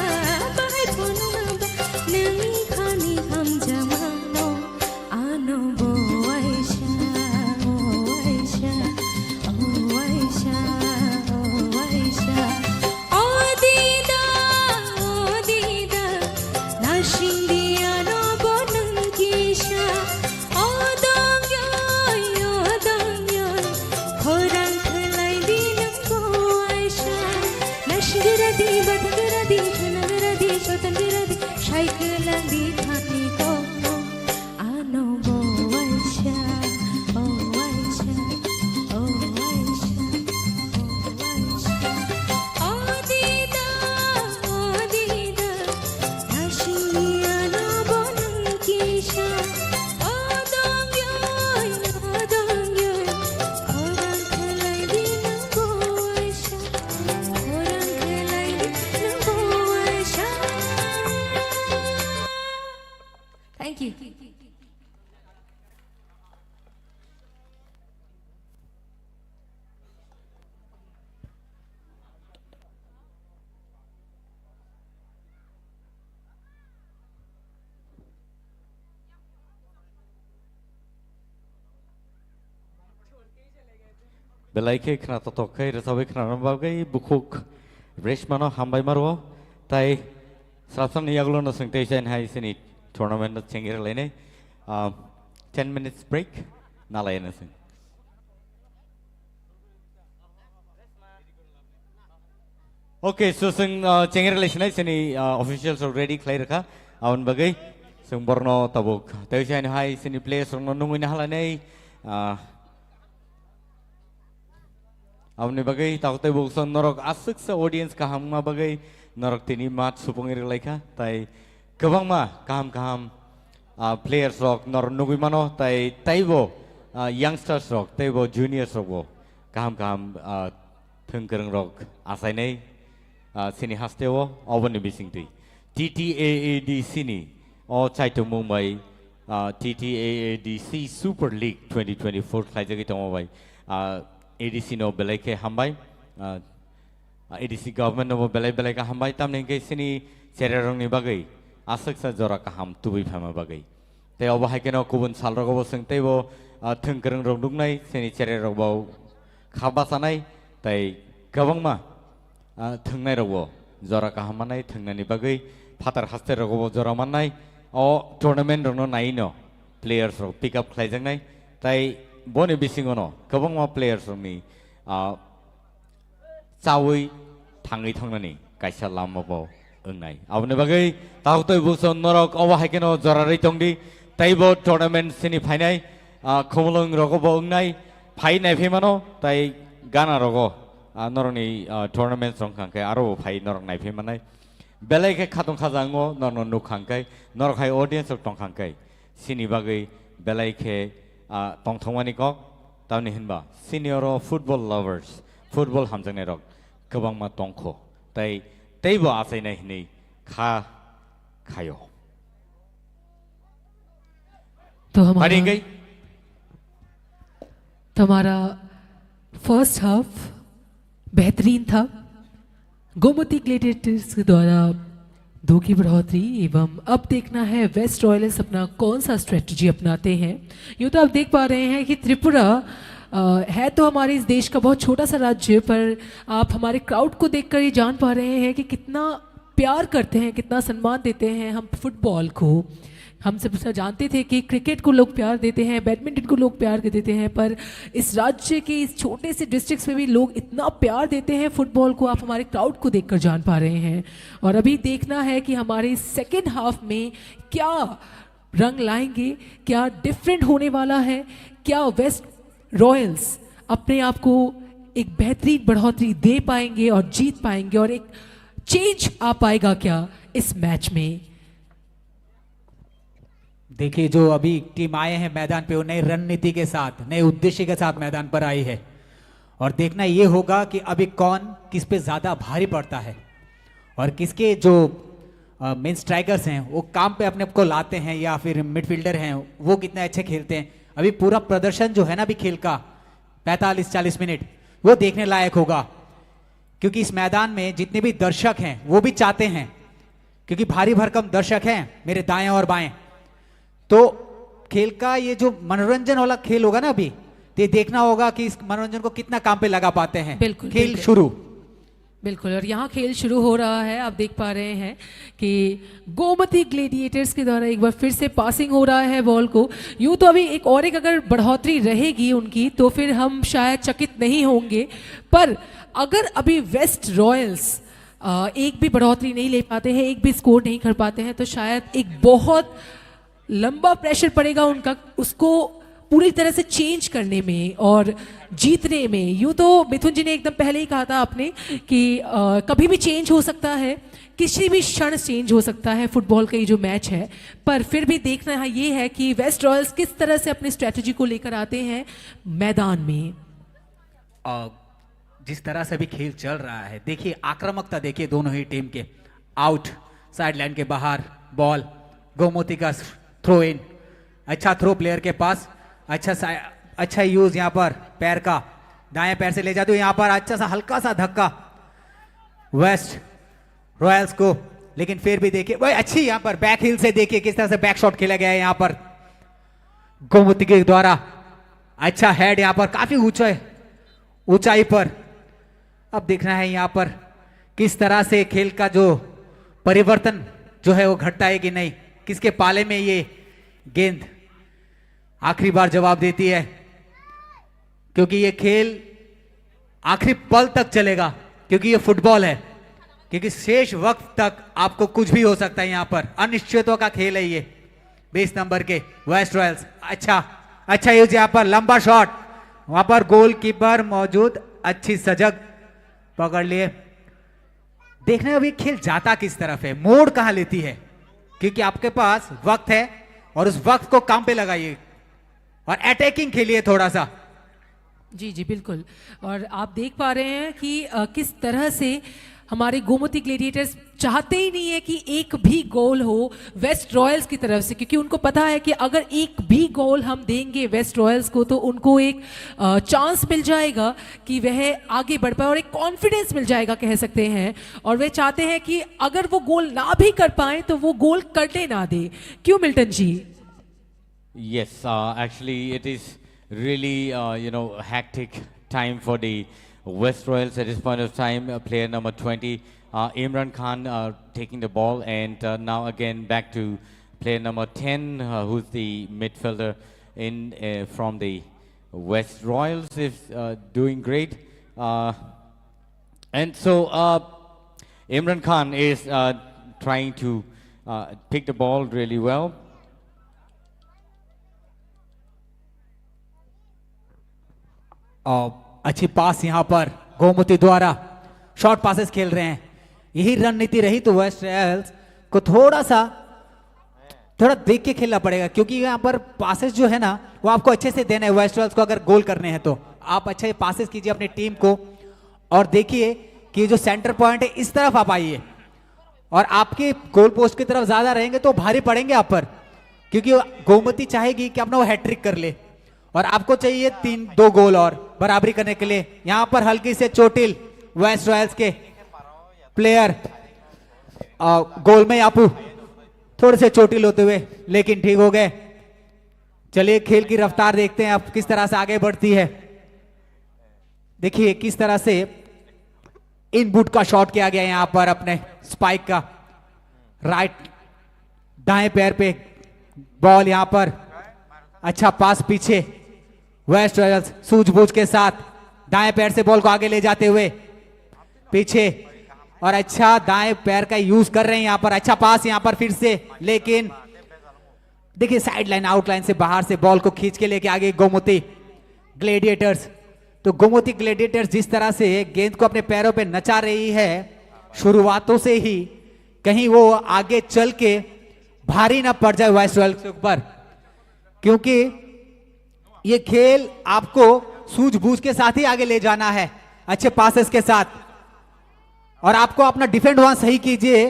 bahai punuk namba. Nai khani ham jamano, ano bo Aisha, oh Aisha, oh Aisha, oh Aisha. Oh Dida, nashindi ano bo nangkisha. Oh dongyoy, khorang khalai dinang ko Aisha. Nashgiradi, badgiradi, thunagiradi, shotangiradi, shaikelang di khani ko. Ano bo Aisha, oh Aisha, oh Aisha, oh Aisha. Oh Dida, nashindi ano bo nangkisha. Oh dongyoy, khorang khalai dinang ko Aisha. Khorang khalai dinang ko Aisha. Thank you. Belaike kena totokai resawi kena nambagai bukuk reshmano hambai marwo tai sarasan yaglo no sengte sen hai sini tournament no chengir lene 10 minutes break nalai na sing Okay so sing chengir lene sini officials already clear ka awan bagai sing borno tabuk tai sen hai sini players no nungui halane Avni bagai takute bukson norok asik sa audience kaham ma bagai norok tini mat supungir laika tai kebang ma kaham players rock nor nugui mano tai taibo youngsters rock taibo juniors rock bo kaham thungkereng rock asai nei sini hastewo obani bising tui TTAAD sini o chaitu Mumbai TTAADC Super League 2024 khaijagi tomobai ADC no belai hambai ADC government no belai ka hambai tam nengke sini cererong ni bagai asak sa jora ka ham tubi phama bagai te obo haikeno kubun sal rogo sing tebo thungkereng rong dungnai sini cererong bau khaba sanai tai gabangma thungnai rogo jora ka hamanai thungnani bagai phatar haste rogo jora manai o tournament rong no naino players ro pick up khlaijangnai tai boni bisingono kabangma players ni chawi thangai thangnani kaisa lamabo engnai abne bagai tautoi buson norok oba haikeno jorarei tongdi taibo tournament sini phainai khomolong rogobo engnai phainai phemano tai gana rogo noroni tournament song khangkai aro phai norok nai phemanai belai ke khatong khajango norno nu khangkai norok hai audience tong khangkai sini bagai belai ke tong thongmani kok tauni hinba senior football lovers football hamjangnai rok kobangma tongkho tai teibo asainai hini khayo तो हमारा फर्स्ट हाफ बेहतरीन था गोमती ग्लेडिएटर्स के द्वारा 2 की बढ़ोतरी एवं अब देखना है वेस्ट रॉयल्स अपना कौन सा स्ट्रेटजी अपनाते हैं। यूँ तो आप देख पा रहे हैं कि त्रिपुरा है तो हमारे इस देश का बहुत छोटा सा राज्य, पर आप हमारे क्राउड को देखकर ये जान पा रहे हैं कि कितना प्यार करते हैं, कितना सम्मान देते हैं हम फुटबॉल को। हम सब जानते थे कि क्रिकेट को लोग प्यार देते हैं, बैडमिंटन को लोग प्यार देते हैं, पर इस राज्य के इस छोटे से डिस्ट्रिक्ट्स में भी लोग इतना प्यार देते हैं फुटबॉल को, आप हमारे क्राउड को देखकर जान पा रहे हैं। और अभी देखना है कि हमारे सेकेंड हाफ में क्या रंग लाएंगे, क्या डिफरेंट होने वाला है, क्या वेस्ट रॉयल्स अपने आप को एक बेहतरीन बढ़ोतरी दे पाएंगे और जीत पाएंगे, और एक चेंज आ पाएगा क्या इस मैच में? देखिए, जो अभी टीम आए हैं मैदान पे वो नई रणनीति के साथ, नए उद्देश्य के साथ मैदान पर आई है, और देखना ये होगा कि अभी कौन किस पे ज्यादा भारी पड़ता है और किसके जो मेन स्ट्राइकर्स हैं वो काम पे अपने को लाते हैं, या फिर मिडफील्डर हैं वो कितने अच्छे खेलते हैं। अभी पूरा प्रदर्शन जो है ना अभी खेल का 45-40 मिनट वो देखने लायक होगा, क्योंकि इस मैदान में जितने भी दर्शक हैं वो भी चाहते हैं, क्योंकि भारी भरकम दर्शक हैं मेरे दाएं और बाएं, तो खेल का ये जो मनोरंजन वाला खेल होगा ना अभी, तो ये देखना होगा कि इस मनोरंजन को कितना काम पे लगा पाते हैं। बिल्कुल, खेल बिल्कुल। शुरू। बिल्कुल, और यहाँ खेल शुरू हो रहा है। आप देख पा रहे हैं कि गोमती ग्लेडिएटर्स के द्वारा एक बार फिर से पासिंग हो रहा है बॉल को। यूँ तो अभी एक अगर बढ़ोतरी रहेगी उनकी तो फिर हम शायद चकित नहीं होंगे, पर अगर अभी वेस्ट रॉयल्स एक भी बढ़ोतरी नहीं ले पाते हैं, एक भी स्कोर नहीं कर पाते हैं, तो शायद एक बहुत लंबा प्रेशर पड़ेगा उनका, उसको पूरी तरह से चेंज करने में और जीतने में। यूँ तो मिथुन जी ने एकदम पहले ही कहा था आपने कि कभी भी चेंज हो सकता है, किसी भी क्षण चेंज हो सकता है फुटबॉल का ये जो मैच है, पर फिर भी देखना ये है कि वेस्ट रॉयल्स किस तरह से अपनी स्ट्रेटजी को लेकर आते हैं मैदान में। जिस तरह से अभी खेल चल रहा है, देखिए आक्रामकता देखिए दोनों ही टीम के। आउट साइड लाइन के बाहर बॉल, गोमती का थ्रो इन, अच्छा थ्रो प्लेयर के पास, अच्छा यूज यहाँ पर पैर का, दाएं पैर से ले जाते हुए यहाँ पर अच्छा सा हल्का सा धक्का वेस्ट रॉयल्स को, लेकिन फिर भी देखिए वही अच्छी यहाँ पर बैक हिल से देखिए किस तरह से बैक शॉट खेला गया है यहाँ पर गोमती के द्वारा। अच्छा हेड यहाँ पर काफी ऊंचाई पर। अब देखना है यहाँ पर किस तरह से खेल का जो परिवर्तन जो है वो घटता है कि नहीं, किसके पाले में ये गेंद आखिरी बार जवाब देती है, क्योंकि ये खेल आखिरी पल तक चलेगा, क्योंकि ये फुटबॉल है, क्योंकि शेष वक्त तक आपको कुछ भी हो सकता है। यहाँ पर अनिश्चितों का खेल है ये। 20 नंबर के वेस्ट रॉयल्स, अच्छा यूज यहाँ पर, लंबा शॉट, वहां पर गोलकीपर मौजूद, अच्छी सजग पकड़ लिए। देखने अभी खेल जाता किस तरफ है, मोड़ कहां लेती है, क्योंकि आपके पास वक्त है और उस वक्त को काम पे लगाइए और अटैकिंग खेलिए थोड़ा सा। जी जी बिल्कुल, और आप देख पा रहे हैं कि किस तरह से हमारे गोमती ग्लेडिएटर्स चाहते ही नहीं है कि एक भी गोल हो वेस्ट रॉयल्स की तरफ से, क्योंकि उनको पता है कि अगर एक भी गोल हम देंगे वेस्ट रॉयल्स को तो उनको एक चांस मिल जाएगा कि वह आगे बढ़ पाए और एक कॉन्फिडेंस मिल जाएगा कह सकते हैं, और वे चाहते हैं कि अगर वो गोल ना भी कर पाए तो वो गोल करने ना दे। क्यों Milton ji? Yes, actually it is really hectic time for the West Royals at this point of time. Player number 20, Imran Khan, taking the ball, and now again back to player number 10, who's the midfielder from the West Royals, is doing great. And so Imran Khan is trying to pick the ball really well. अच्छी पास यहां पर गोमती द्वारा, शॉर्ट पासेस खेल रहे हैं। यही रणनीति रही तो वेस्ट रॉयल्स को थोड़ा देख के खेलना पड़ेगा, क्योंकि यहां पर पासेस जो है ना वो आपको अच्छे से देना है। वेस्ट रॉयल्स को अगर गोल करने हैं तो आप अच्छे पासेस कीजिए अपनी टीम को, और देखिए कि जो सेंटर पॉइंट है इस तरफ आप आइए, और आपके गोल पोस्ट की तरफ ज्यादा रहेंगे तो भारी पड़ेंगे आप पर, क्योंकि गोमती चाहेगी कि अपना वो हैट्रिक कर ले, और आपको चाहिए 2 गोल और बराबरी करने के लिए। यहां पर हल्की से चोटिल वेस्ट रॉयल्स के प्लेयर गोल में आपू थोड़े से चोटिल होते हुए, लेकिन ठीक हो गए। चलिए खेल की रफ्तार देखते हैं अब किस तरह से आगे बढ़ती है। देखिए किस तरह से इन बूट का शॉट किया गया यहां पर अपने स्पाइक का, राइट दाएं पैर पे बॉल यहां पर, अच्छा पास पीछे, वेस्ट रॉयल्स सूझबूझ के साथ दाएं पैर से बॉल को आगे ले जाते हुए पीछे, और अच्छा दाएं पैर का यूज कर रहे हैं यहां पर। अच्छा पास यहां पर फिर से, लेकिन देखिए साइड लाइन आउटलाइन से बाहर से बॉल को खींच के लेके आगे गोमती ग्लेडिएटर्स। तो गोमती ग्लैडिएटर्स जिस तरह से गेंद को अपने पैरों पे नचा रही है शुरुआतों से ही, कहीं वो आगे चल के भारी ना पड़ जाए वेस्ट रॉयल्स के ऊपर, क्योंकि ये खेल आपको सूझबूझ के साथ ही आगे ले जाना है, अच्छे पासेस के साथ। और आपको अपना डिफेंड वहां सही कीजिए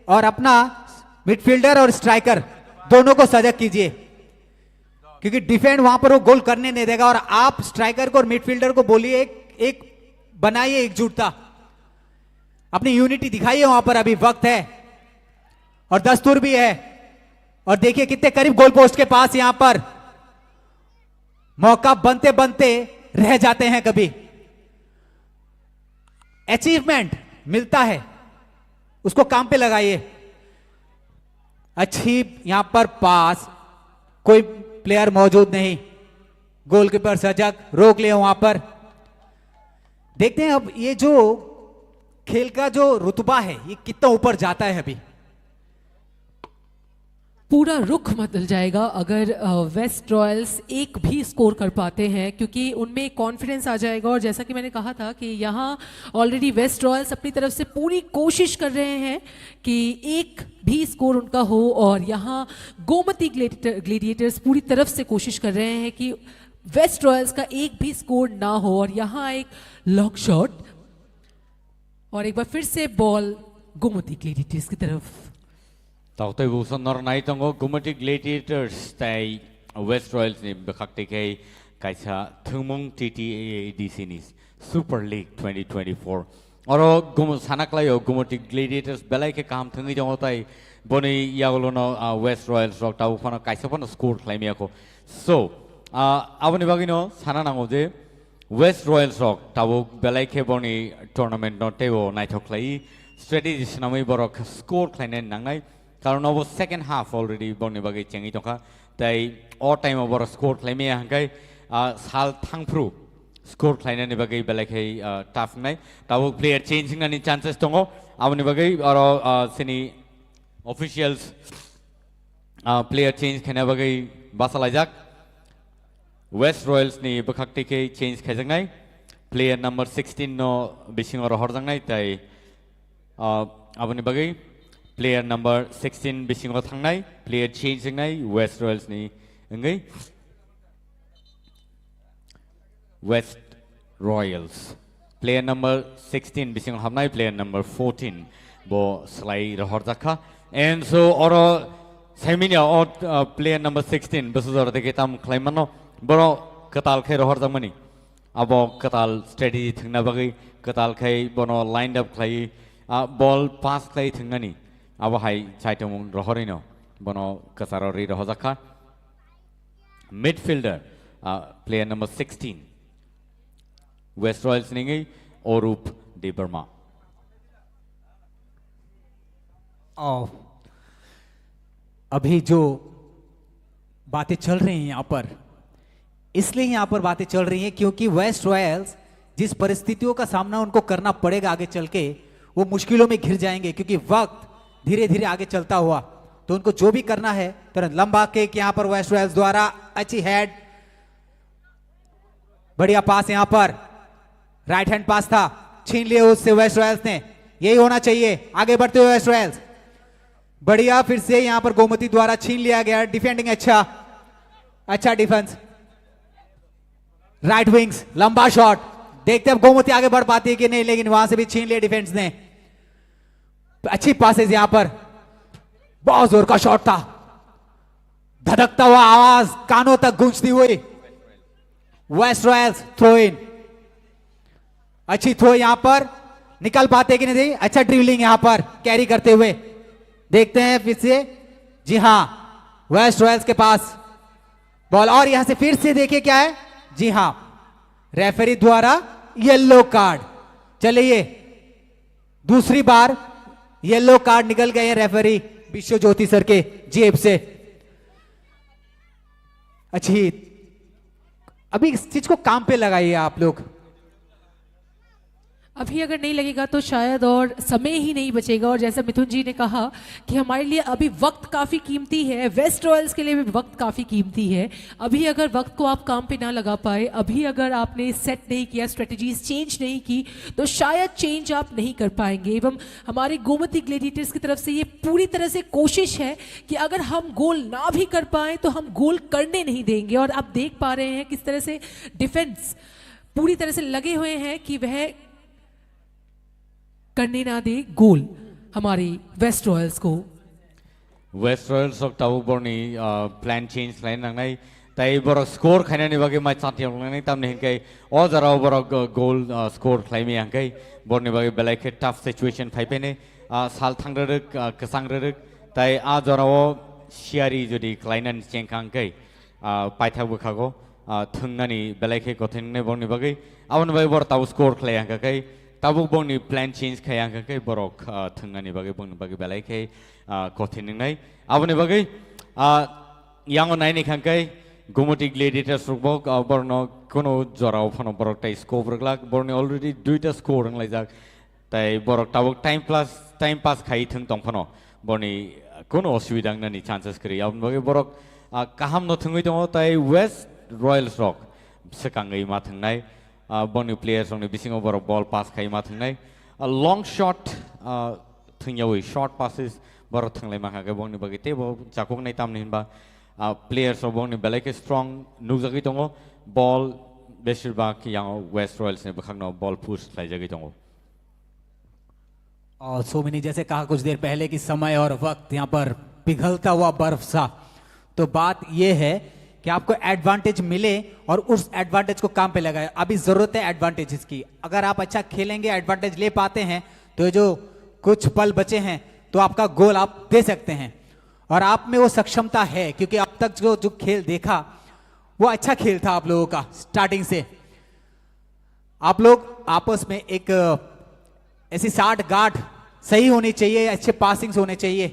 और अपना मिडफील्डर और स्ट्राइकर दोनों को सजग कीजिए, क्योंकि डिफेंड वहां पर वो गोल करने नहीं देगा। और आप स्ट्राइकर को और मिडफील्डर को बोलिए एक बनाइए एकजुटता, अपनी यूनिटी दिखाइए वहां पर, अभी वक्त है और दस्तूर भी है। और देखिए कितने करीब गोल पोस्ट के पास यहां पर मौका बनते बनते रह जाते हैं, कभी अचीवमेंट मिलता है उसको काम पे लगाइए। अच्छी यहां पर पास, कोई प्लेयर मौजूद नहीं, गोलकीपर सजग, रोक लिया वहां पर। देखते हैं अब ये जो खेल का जो रुतबा है ये कितना ऊपर जाता है। अभी पूरा रुख बदल जाएगा अगर वेस्ट रॉयल्स एक भी स्कोर कर पाते हैं, क्योंकि उनमें कॉन्फिडेंस आ जाएगा। और जैसा कि मैंने कहा था कि यहाँ ऑलरेडी वेस्ट रॉयल्स अपनी तरफ से पूरी कोशिश कर रहे हैं कि एक भी स्कोर उनका हो, और यहाँ गोमती ग्लेडिएटर्स पूरी तरफ से कोशिश कर रहे हैं कि वेस्ट रॉयल्स का एक भी स्कोर ना हो। और यहाँ एक लॉन्ग शॉट, और एक बार फिर से बॉल गोमती ग्लेडिएटर्स की तरफ। Tautai busan nor nai tongo Gomoty Gladiators tai West Royals ni bekakti kai kaisa thumung TTAADC ni Super League 2024. Oro sanaklayo Gomoty Gladiators belai ke kam thungi jong tai boni yagolono West Royals rock tau phano kaisa phano score claim yako. So aboni bagino sana nango je West Royals rock tau belai ke boni tournament no teo nai thoklai strategy namai borok score claim nangai. কারণ অব সেকেন্ড হাফ অলরেডি বনি বাকি চেঙ্গি টকা তাই অ টাইম অবর স্কোর ক্লাইমে হাঙ্কাই সাল থাংफ्रु स्कोर खालायनायनि बागै बेलेगै टाफ नाय दाबो प्लेयार चेंजिंगनि चान्सेस दङ आबनि बागै आरो सिनि अफिशियल्स प्लेयार चेंज खायना बागै बासालायजाक वेस्ट रॉयल्स नि बखाक्तिकै चेंज खायजांनाय प्लेयार नम्बर 16 नो बिसिङाव हरजांनाय ताय आबनि बागै प्लेयार नम्बर 16 बिसिङाव थांनाय प्लेयार चेंजिंगनाय वेस्ट रॉयल्स नि engै West Royals player number 16 bising hamnai player number 14 bo slai rahorjaka and so oro seminia player number 16 besudor deke tam claimano boro katal khai rahorjamani abo katal strategy thingna bagai katal khai bono lined up khai ball pass khai thingani abo hai chaitamung rahorino bono kasarori rahojaka midfielder player number 16 West Royals नेंगे औरूप Debbarma अभी जो बातें चल रही हैं यहाँ पर इसलिए यहाँ पर बातें चल रही हैं क्योंकि वेस्ट रॉयल्स जिस परिस्थितियों का सामना उनको करना पड़ेगा आगे चल के वो मुश्किलों में घिर जाएंगे क्योंकि वक्त धीरे धीरे आगे चलता हुआ तो उनको जो भी करना है तुरंत लंबा केक यहाँ पर वेस्ट रॉयल्स द्वारा अच्छी हेड बढ़िया पास यहाँ पर राइट हैंड पास था छीन लिया उससे वेस्ट रॉयल्स ने यही होना चाहिए आगे बढ़ते हुए वेस्ट रॉयल्स बढ़िया फिर से यहां पर गोमती द्वारा छीन लिया गया डिफेंडिंग अच्छा डिफेंस राइट विंग्स लंबा शॉट देखते हैं गोमती आगे बढ़ पाती है कि नहीं लेकिन वहां से भी छीन लिया डिफेंस ने अच्छी पासेस यहां पर बहुत जोर का शॉट था धधकता हुआ आवाज कानों तक गूंजती हुई वेस्ट रॉयल्स थ्रो इन अच्छी थ्रो यहां पर निकल पाते कि नहीं अच्छा ड्रिबलिंग यहां पर कैरी करते हुए देखते हैं फिर से जी हां वेस्ट रॉयल्स के पास बॉल और यहां से फिर से देखिए क्या है जी हां रेफरी द्वारा येलो कार्ड चलिए दूसरी बार येलो कार्ड निकल गए रेफरी विश्व ज्योति सर के जेब से अच्छी अभी इस चीज को काम पे लगाइए आप लोग अभी अगर नहीं लगेगा तो शायद और समय ही नहीं बचेगा। और जैसा मिथुन जी ने कहा कि हमारे लिए अभी वक्त काफ़ी कीमती है, वेस्ट रॉयल्स के लिए भी वक्त काफ़ी कीमती है। अभी अगर वक्त को आप काम पे ना लगा पाए, अभी अगर आपने सेट नहीं किया, स्ट्रेटजीज चेंज नहीं की, तो शायद चेंज आप नहीं कर पाएंगे। एवं हमारे गोमती ग्लेडिएटर्स की तरफ से ये पूरी तरह से कोशिश है कि अगर हम गोल ना भी कर पाए तो हम गोल करने नहीं देंगे। और आप देख पा रहे हैं किस तरह से डिफेंस पूरी तरह से लगे हुए हैं कि वह करने ना दे गोल हमारी वेस्ट रॉयल्स को। वेस्ट रॉयल्स ऑफ टाउ बरनी प्लान चेंज लाइन नांगनाय ताई बर स्कोर खायनानि बागै माइ चान्थियाव लांनाय तामनि हिंकै अ जराव बर गोल स्कोर खालामि हांकै बरनि बागै बेलायखे टफ सिचुएशन फाइपेने साल थांग्रोदोक कसांग्रोदोक ताई आ जराव सियारि जुदि खालायनानै चेंखांकै पाइथा बोखागो थंनानि बेलायखे गथेनने बरनि बागै आवन बागै बर टाउ स्कोर खालायहांकै ताबुक बंनि प्लान चेंज खायांगै बरक थंनानि बागै बंनि बागै बेलायखे गथेननाय आबनि बागै यांग नायनि खांकै गोमती ग्लेडिएटर्स रुकबक बरनो कोनो जराव फनो बरक ताई स्कोर रगलाक बरनि अलरेडी दुइटा स्कोर रंलायजाक ताई बरक ताबुक टाइम पास खाइ थं तंफनो बरनि कोनो असुबिदा नानि चान्सेस करि आबनि बागै बरक काहाम न थंगै दङ ताई वेस्ट रॉयल्स रक सकांगै मा थंनाय बरनि प्लेयर्स रंनि बिसिङाव बरक बल पास खाइ मा थंनाय लंग शॉट थंयावै शॉर्ट पासेस बरक थंलाय माखागै बरनि बागै तेबो जाखोगनाय तामनि होनबा प्लेयर्स of बंनि बेलायखे स्ट्रंग नुजागै दङ बल बेसिरभाग यां वेस्ट रॉयल्स ने बखांगनाव बल पुश खालायजागै दङ। और सोमिनी जैसे कहा कुछ देर पहले कि समय और वक्त यहाँ पर पिघलता हुआ बर्फ सा, तो बात यह है कि आपको एडवांटेज मिले और उस एडवांटेज को काम पे लगाए। अभी जरूरत है एडवांटेजेस की। अगर आप अच्छा खेलेंगे, एडवांटेज ले पाते हैं, तो जो कुछ पल बचे हैं तो आपका गोल आप दे सकते हैं। और आप में वो सक्षमता है, क्योंकि अब तक जो खेल देखा वो अच्छा खेल था आप लोगों का स्टार्टिंग से। आप लोग आपस में एक ऐसी 60 गार्ड सही होनी चाहिए, अच्छे पासिंग्स होने चाहिए।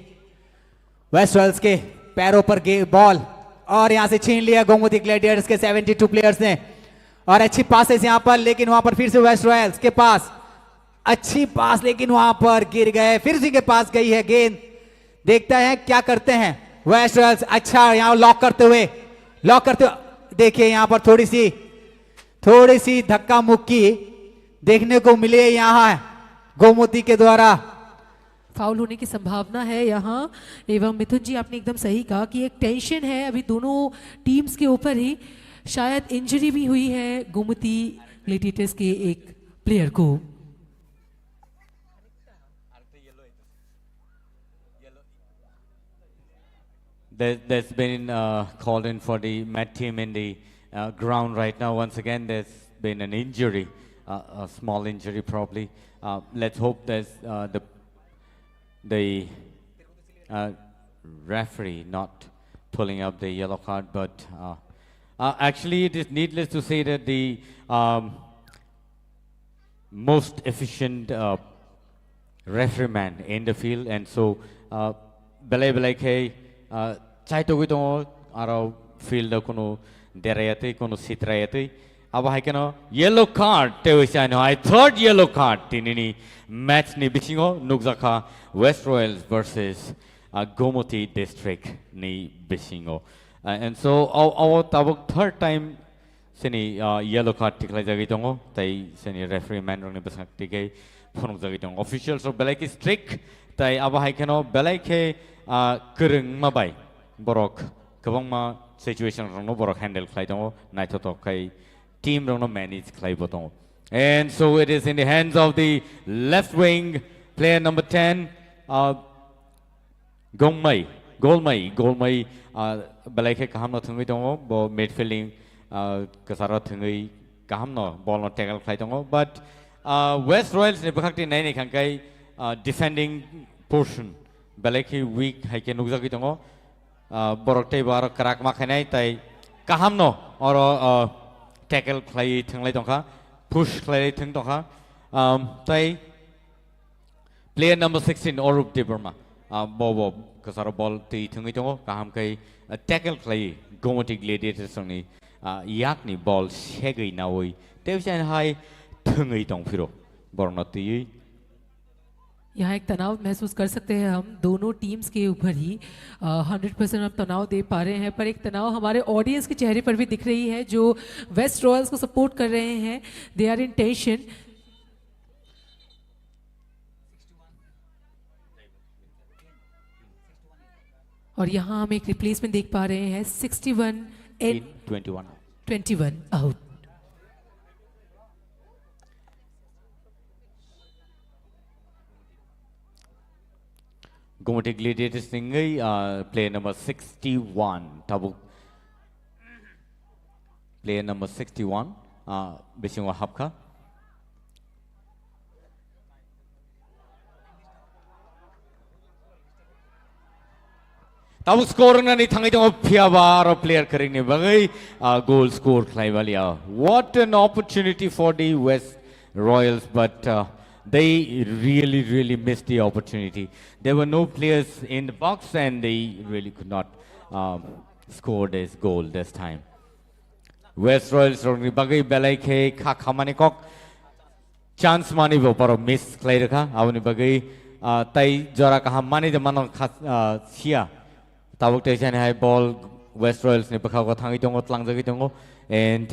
वेस्ट रॉयल्स के पैरों पर बॉल और यहां से छीन लिया गोमती ग्लेडिएटर्स के 72 प्लेयर्स ने, और अच्छी पासेस यहां पर, लेकिन वहां पर फिर से वेस्ट रॉयल्स के पास अच्छी पास, लेकिन वहां पर गिर गए। फिर से के पास गई है गेंद, देखता है क्या करते हैं वेस्ट रॉयल्स। अच्छा यहां लॉक करते हुए देखिए यहां पर थोड़ी सी धक्का मुक्की देखने को मिली है यहां गोमती के द्वारा। फाउल होने की संभावना है यहाँ। एवं मिथुन जी आपने एकदम सही कहा कि एक टेंशन है अभी दोनों टीम्स के ऊपर ही। शायद इंजरी भी हुई है गोमती ग्लेडिएटर्स के एक प्लेयर को। There's been called in for the Met team in the ground right now. Once again, there's been an injury, a small injury probably. Let's hope there's the referee not pulling up the yellow card. But actually, it is needless to say that the most efficient referee man in the field, and so belai ke चाइटोगै दङ आरो फिल्डआव कोनो देरायातै कोनो सित्रायातै अब हायकेनो येलो कार्ड तेवैसानो हाय थर्ड येलो कार्ड दिनैनि मैचनि बिथिङाव नुगजाखा West Royals versus Gomati district नि बिथिङाव एन्ड सो आव ताबक थर्ड टाइम सेनि येलो कार्ड टिक्लायजागै दङ ताई सेनि रेफरी मैन रंनि बसाक्तिगै फनजागै दङ अफिशियल्स अफ बेलायके स्ट्रिक्ट ताई अब हायकेनो बेलायके गोरों माबाय बरक गोबां सिचुएशन रंनो बरक हैंडल खालाय दङ नायथथखाय टीम रंनो मैनेज खालायबो दङ। And so it is in the hands of the left wing player number 10 Golmai बेलायखे गाहामनो थङै दङ बो मिडफील्डिंग कसारा थङै गाहामनो बलनो टैकल खालाय दङ बाट वेस्ट रॉयल्स नि बखाक्ति नायनि खांखाय डिफेंडिंग पोर्शन बेलायखे वीक हायके नुगजागै दङ बरकटे बार क्राक माखायनाय ताई गाहामनो और टैकल खालाय थंलाय दंखा पुश खालाय थं दंखा ताई प्लेयर नंबर 16 अरूप देबर्मा बो कसारा बल दै थङै दङ गाहामखै टैकल खालाय गोमती ग्लेडिएटर्सनि याकनि बल सेगै नावै तेवसाय हाय थङै दं फिरो bornati यहाँ एक तनाव महसूस कर सकते हैं हम दोनों टीम्स के ऊपर ही 100% हम तनाव दे पा रहे हैं, पर एक तनाव हमारे ऑडियंस के चेहरे पर भी दिख रही है जो वेस्ट रॉयल्स को सपोर्ट कर रहे हैं. They are in tension. और यहाँ हम एक रिप्लेसमेंट देख पा रहे हैं 61 in 21 21 out. Gomoty Gladiators ningai player number 61 tabuk player number 61 bisingwa hapka tabuk score na ni thangai tong phiaba player kering ni bagai goal score klaiwalia. What an opportunity for the West Royals, but they really missed the opportunity. There were no players in the box and they really could not score this goal this time. West Royals rongni bagai belai ke kha khamani kok chance mani bo paro miss klai rakha awni bagai tai jora ka mani de manong sia tabuk te jane hai ball West Royals ni pakha ko thangi tongo tlang jagi tongo and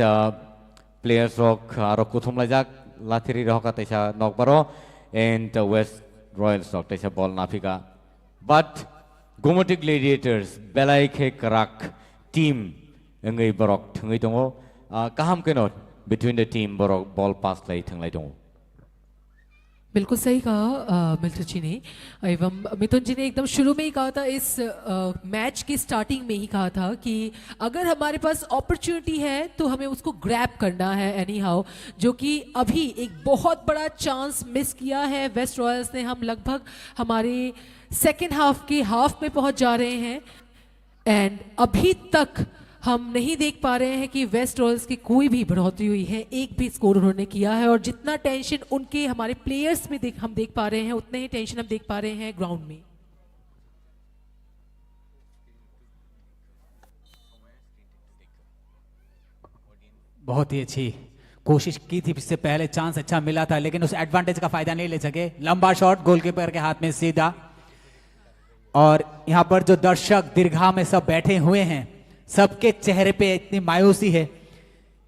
players rock aro kuthum lajak Lathiri Roka Tesha Nokbaro and West Royals Rock Tesha Ball Nafika. But Gomoty Gladiators, Belai Ke Karak team Ngai Borok Tangai Tongo Kaham Kenot between the team Borok ball pass play Tangai Tongo. बिल्कुल सही कहा मिल्टन जी ने एवं मिथुन जी ने एकदम शुरू में ही कहा था इस मैच की स्टार्टिंग में ही कहा था कि अगर हमारे पास अपॉर्चुनिटी है तो हमें उसको ग्रैब करना है एनी हाउ, जो कि अभी एक बहुत बड़ा चांस मिस किया है वेस्ट रॉयल्स ने. हम लगभग हमारे सेकेंड हाफ के हाफ में पहुंच जा रहे हैं एंड अभी तक हम नहीं देख पा रहे हैं कि वेस्ट रॉयल्स की कोई भी बढ़ोतरी हुई है, एक भी स्कोर उन्होंने किया है. और जितना टेंशन उनके हमारे प्लेयर्स में हम देख पा रहे हैं उतने ही टेंशन हम देख पा रहे हैं ग्राउंड में. बहुत ही अच्छी कोशिश की थी, इससे पहले चांस अच्छा मिला था लेकिन उस एडवांटेज का फायदा नहीं ले सके. लंबा शॉट गोलकीपर के हाथ में सीधा. और यहां पर जो दर्शक दीर्घा में सब बैठे हुए हैं सबके चेहरे पे इतनी मायूसी है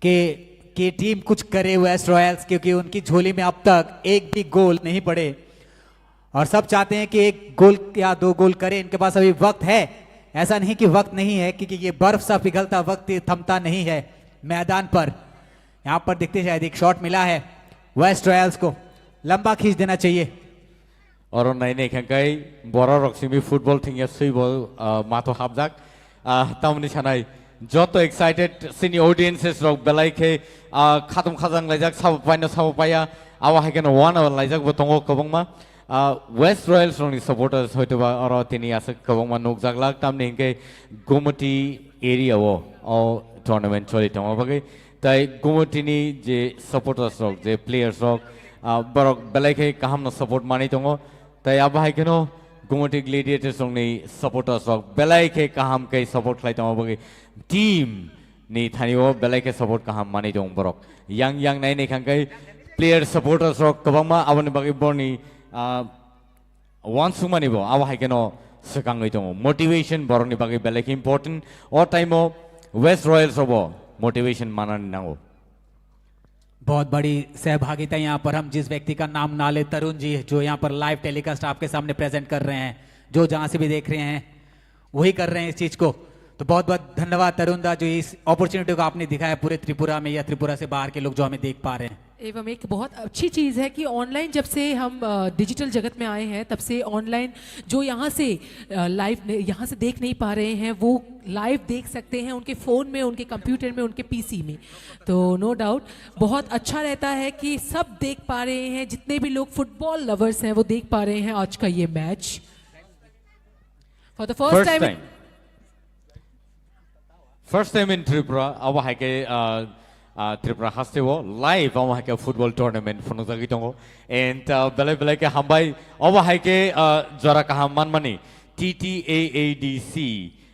कि टीम कुछ करे वेस्ट रॉयल्स, क्योंकि उनकी झोली में अब तक एक भी गोल नहीं पड़े और सब चाहते हैं कि एक गोल या दो गोल करें. इनके पास अभी वक्त है, ऐसा नहीं कि वक्त नहीं है, क्योंकि ये बर्फ सा पिघलता वक्त थमता नहीं है मैदान पर. यहां पर देखते शायद एक शॉट मिला है वेस्ट रॉयल्स को, लंबा खींच देना चाहिए. और नई नई खेंकाई बोरा रक्सिमी फुटबॉल थिंग या सुई बॉल माथो हाबजाक तामनि सानाय जतो एक्साइटेड सिनी ऑडियंसेस रक बेलाय के खातम खाजां लाइजाक साबो पाया आवा हायकेन वन लाइजाक बतंगो कबंगमा वेस्ट रॉयल्स रंगनि सपोर्टर्स होयतोबा अर तिनि आसे कबंगमा नुकजाकलाक तामनि हिंके गोमती एरिया ओ टूर्नामेंट चलि दङ बागै ताय गोमतीनि जे सपोर्टर्स रक जे प्लेयर्स रक बरक बेलाय के काहामनो सपोर्ट मानि दङ ताय आबा हायकेनो Gomoty Gladiators rongni supporters rok belai ke kaham ke support khlai tamo bagi team ni thanio belai ke support kaham mani dong borok yang nai nei khangkai player supporters rok kabangma aboni bagi borni one sumani bo awa haikeno sekangai dong motivation boroni bagi belai ke important or time West Royals robo motivation manan nango. बहुत बड़ी सहभागिता यहाँ पर, हम जिस व्यक्ति का नाम ना ले, तरुण जी जो यहाँ पर लाइव टेलीकास्ट आपके सामने प्रेजेंट कर रहे हैं, जो जहाँ से भी देख रहे हैं वही कर रहे हैं इस चीज को. तो बहुत बहुत धन्यवाद तरुण दा, जो इस अपॉर्चुनिटी को आपने दिखाया पूरे त्रिपुरा में या त्रिपुरा से बाहर के लोग जो हमें देख पा रहे हैं. एवं एक बहुत अच्छी चीज़ है कि ऑनलाइन जब से हम डिजिटल जगत में आए हैं तब से ऑनलाइन जो यहाँ से लाइव यहाँ से देख नहीं पा रहे हैं वो लाइव देख सकते हैं उनके फ़ोन में, उनके कंप्यूटर में, उनके पीसी में. तो नो डाउट बहुत अच्छा रहता है कि सब देख पा रहे हैं, जितने भी लोग फुटबॉल लवर्स हैं वो देख पा रहे हैं आज का ये match for the first time in Tripura. अब हाइके Tripura Hastewo live awa haike football tournament phunujagi tongo and belai ke hambai awa haike jora kaham manmani TTAADC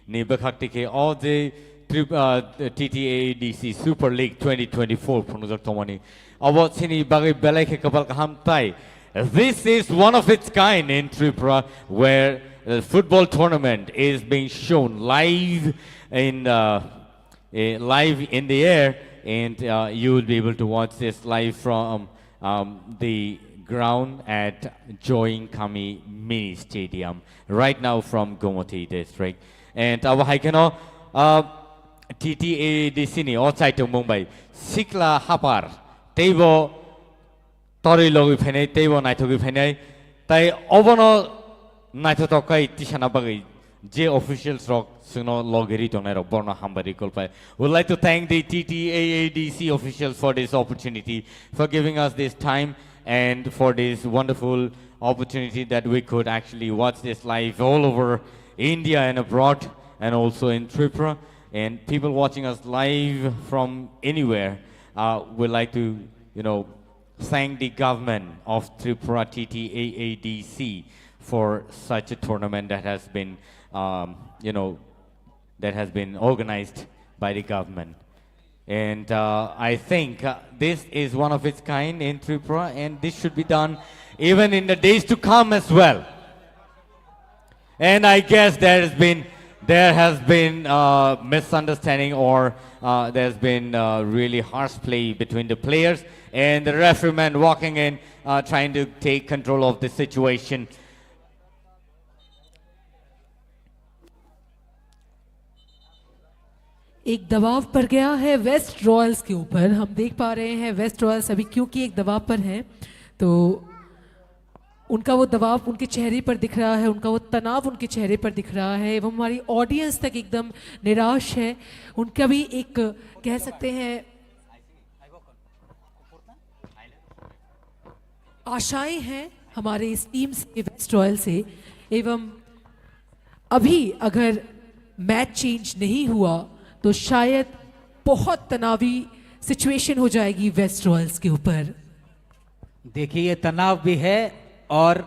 ni bekhakti ke all the TTAADC Super League 2024 phunujak tomani about sini bagai belai ke kapal kaham tai. This is one of its kind in Tripura, where the football tournament is being shown live in the air, and you will be able to watch this live from the ground at Join Kami Mini Stadium right now from Gomoti district. And our Haikano TTADC ni outside to Mumbai Sikla Hapar Tebo Tori Logi Penny Tebo Naitogi Penny Tai Obono Naitokai Tishana Bagi J officials rock Suno Logeri Tonero Borna Hambari Kolpai. Would like to thank the TTAADC officials for this opportunity, for giving us this time and for this wonderful opportunity that we could actually watch this live all over India and abroad and also in Tripura. And people watching us live from anywhere would like to, thank the government of Tripura TTAADC for such a tournament that has been, that has been organized by the government. And I think this is one of its kind in Tripura, and this should be done even in the days to come as well. And I guess there has been misunderstanding, or there's been really harsh play between the players and the refereeman walking in, trying to take control of the situation. एक दबाव पड़ गया है वेस्ट रॉयल्स के ऊपर। हम देख पा रहे हैं वेस्ट रॉयल्स अभी क्योंकि एक दबाव पर हैं, तो उनका वो दबाव उनके चेहरे पर दिख रहा है, उनका वो तनाव उनके चेहरे पर दिख रहा है एवं हमारी ऑडियंस तक एकदम निराश है। उनका भी एक कह सकते हैं आशाएं हैं हमारे इस टीम से, वेस्ट रॉयल से। एवं अभी अगर मैच चेंज नहीं हुआ तो शायद बहुत तनावी सिचुएशन हो जाएगी वेस्ट रॉयल्स के ऊपर। देखिए ये तनाव भी है, और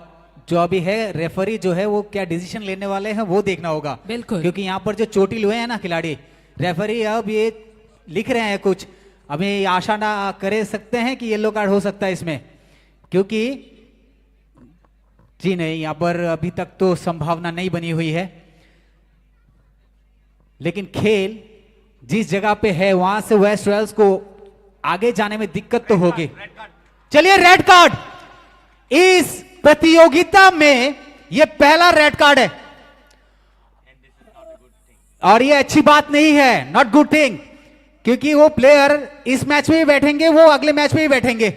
जो अभी है रेफरी जो है वो क्या डिसीजन लेने वाले हैं वो देखना होगा। बिल्कुल, क्योंकि यहाँ पर जो चोटिल हुए हैं ना खिलाड़ी, रेफरी अब ये लिख रहे हैं कुछ, अभी आशा ना करे सकते हैं कि येलो कार्ड हो सकता है इसमें, क्योंकि जी नहीं, यहाँ पर अभी तक तो संभावना नहीं बनी हुई है। लेकिन खेल जिस जगह पे है वहां से वेस्ट रॉयल्स को आगे जाने में दिक्कत तो होगी। चलिए रेड कार्ड, इस प्रतियोगिता में यह पहला रेड कार्ड है और यह अच्छी बात नहीं है, नॉट गुड थिंग, क्योंकि वो प्लेयर इस मैच में भी बैठेंगे, वो अगले मैच में भी बैठेंगे,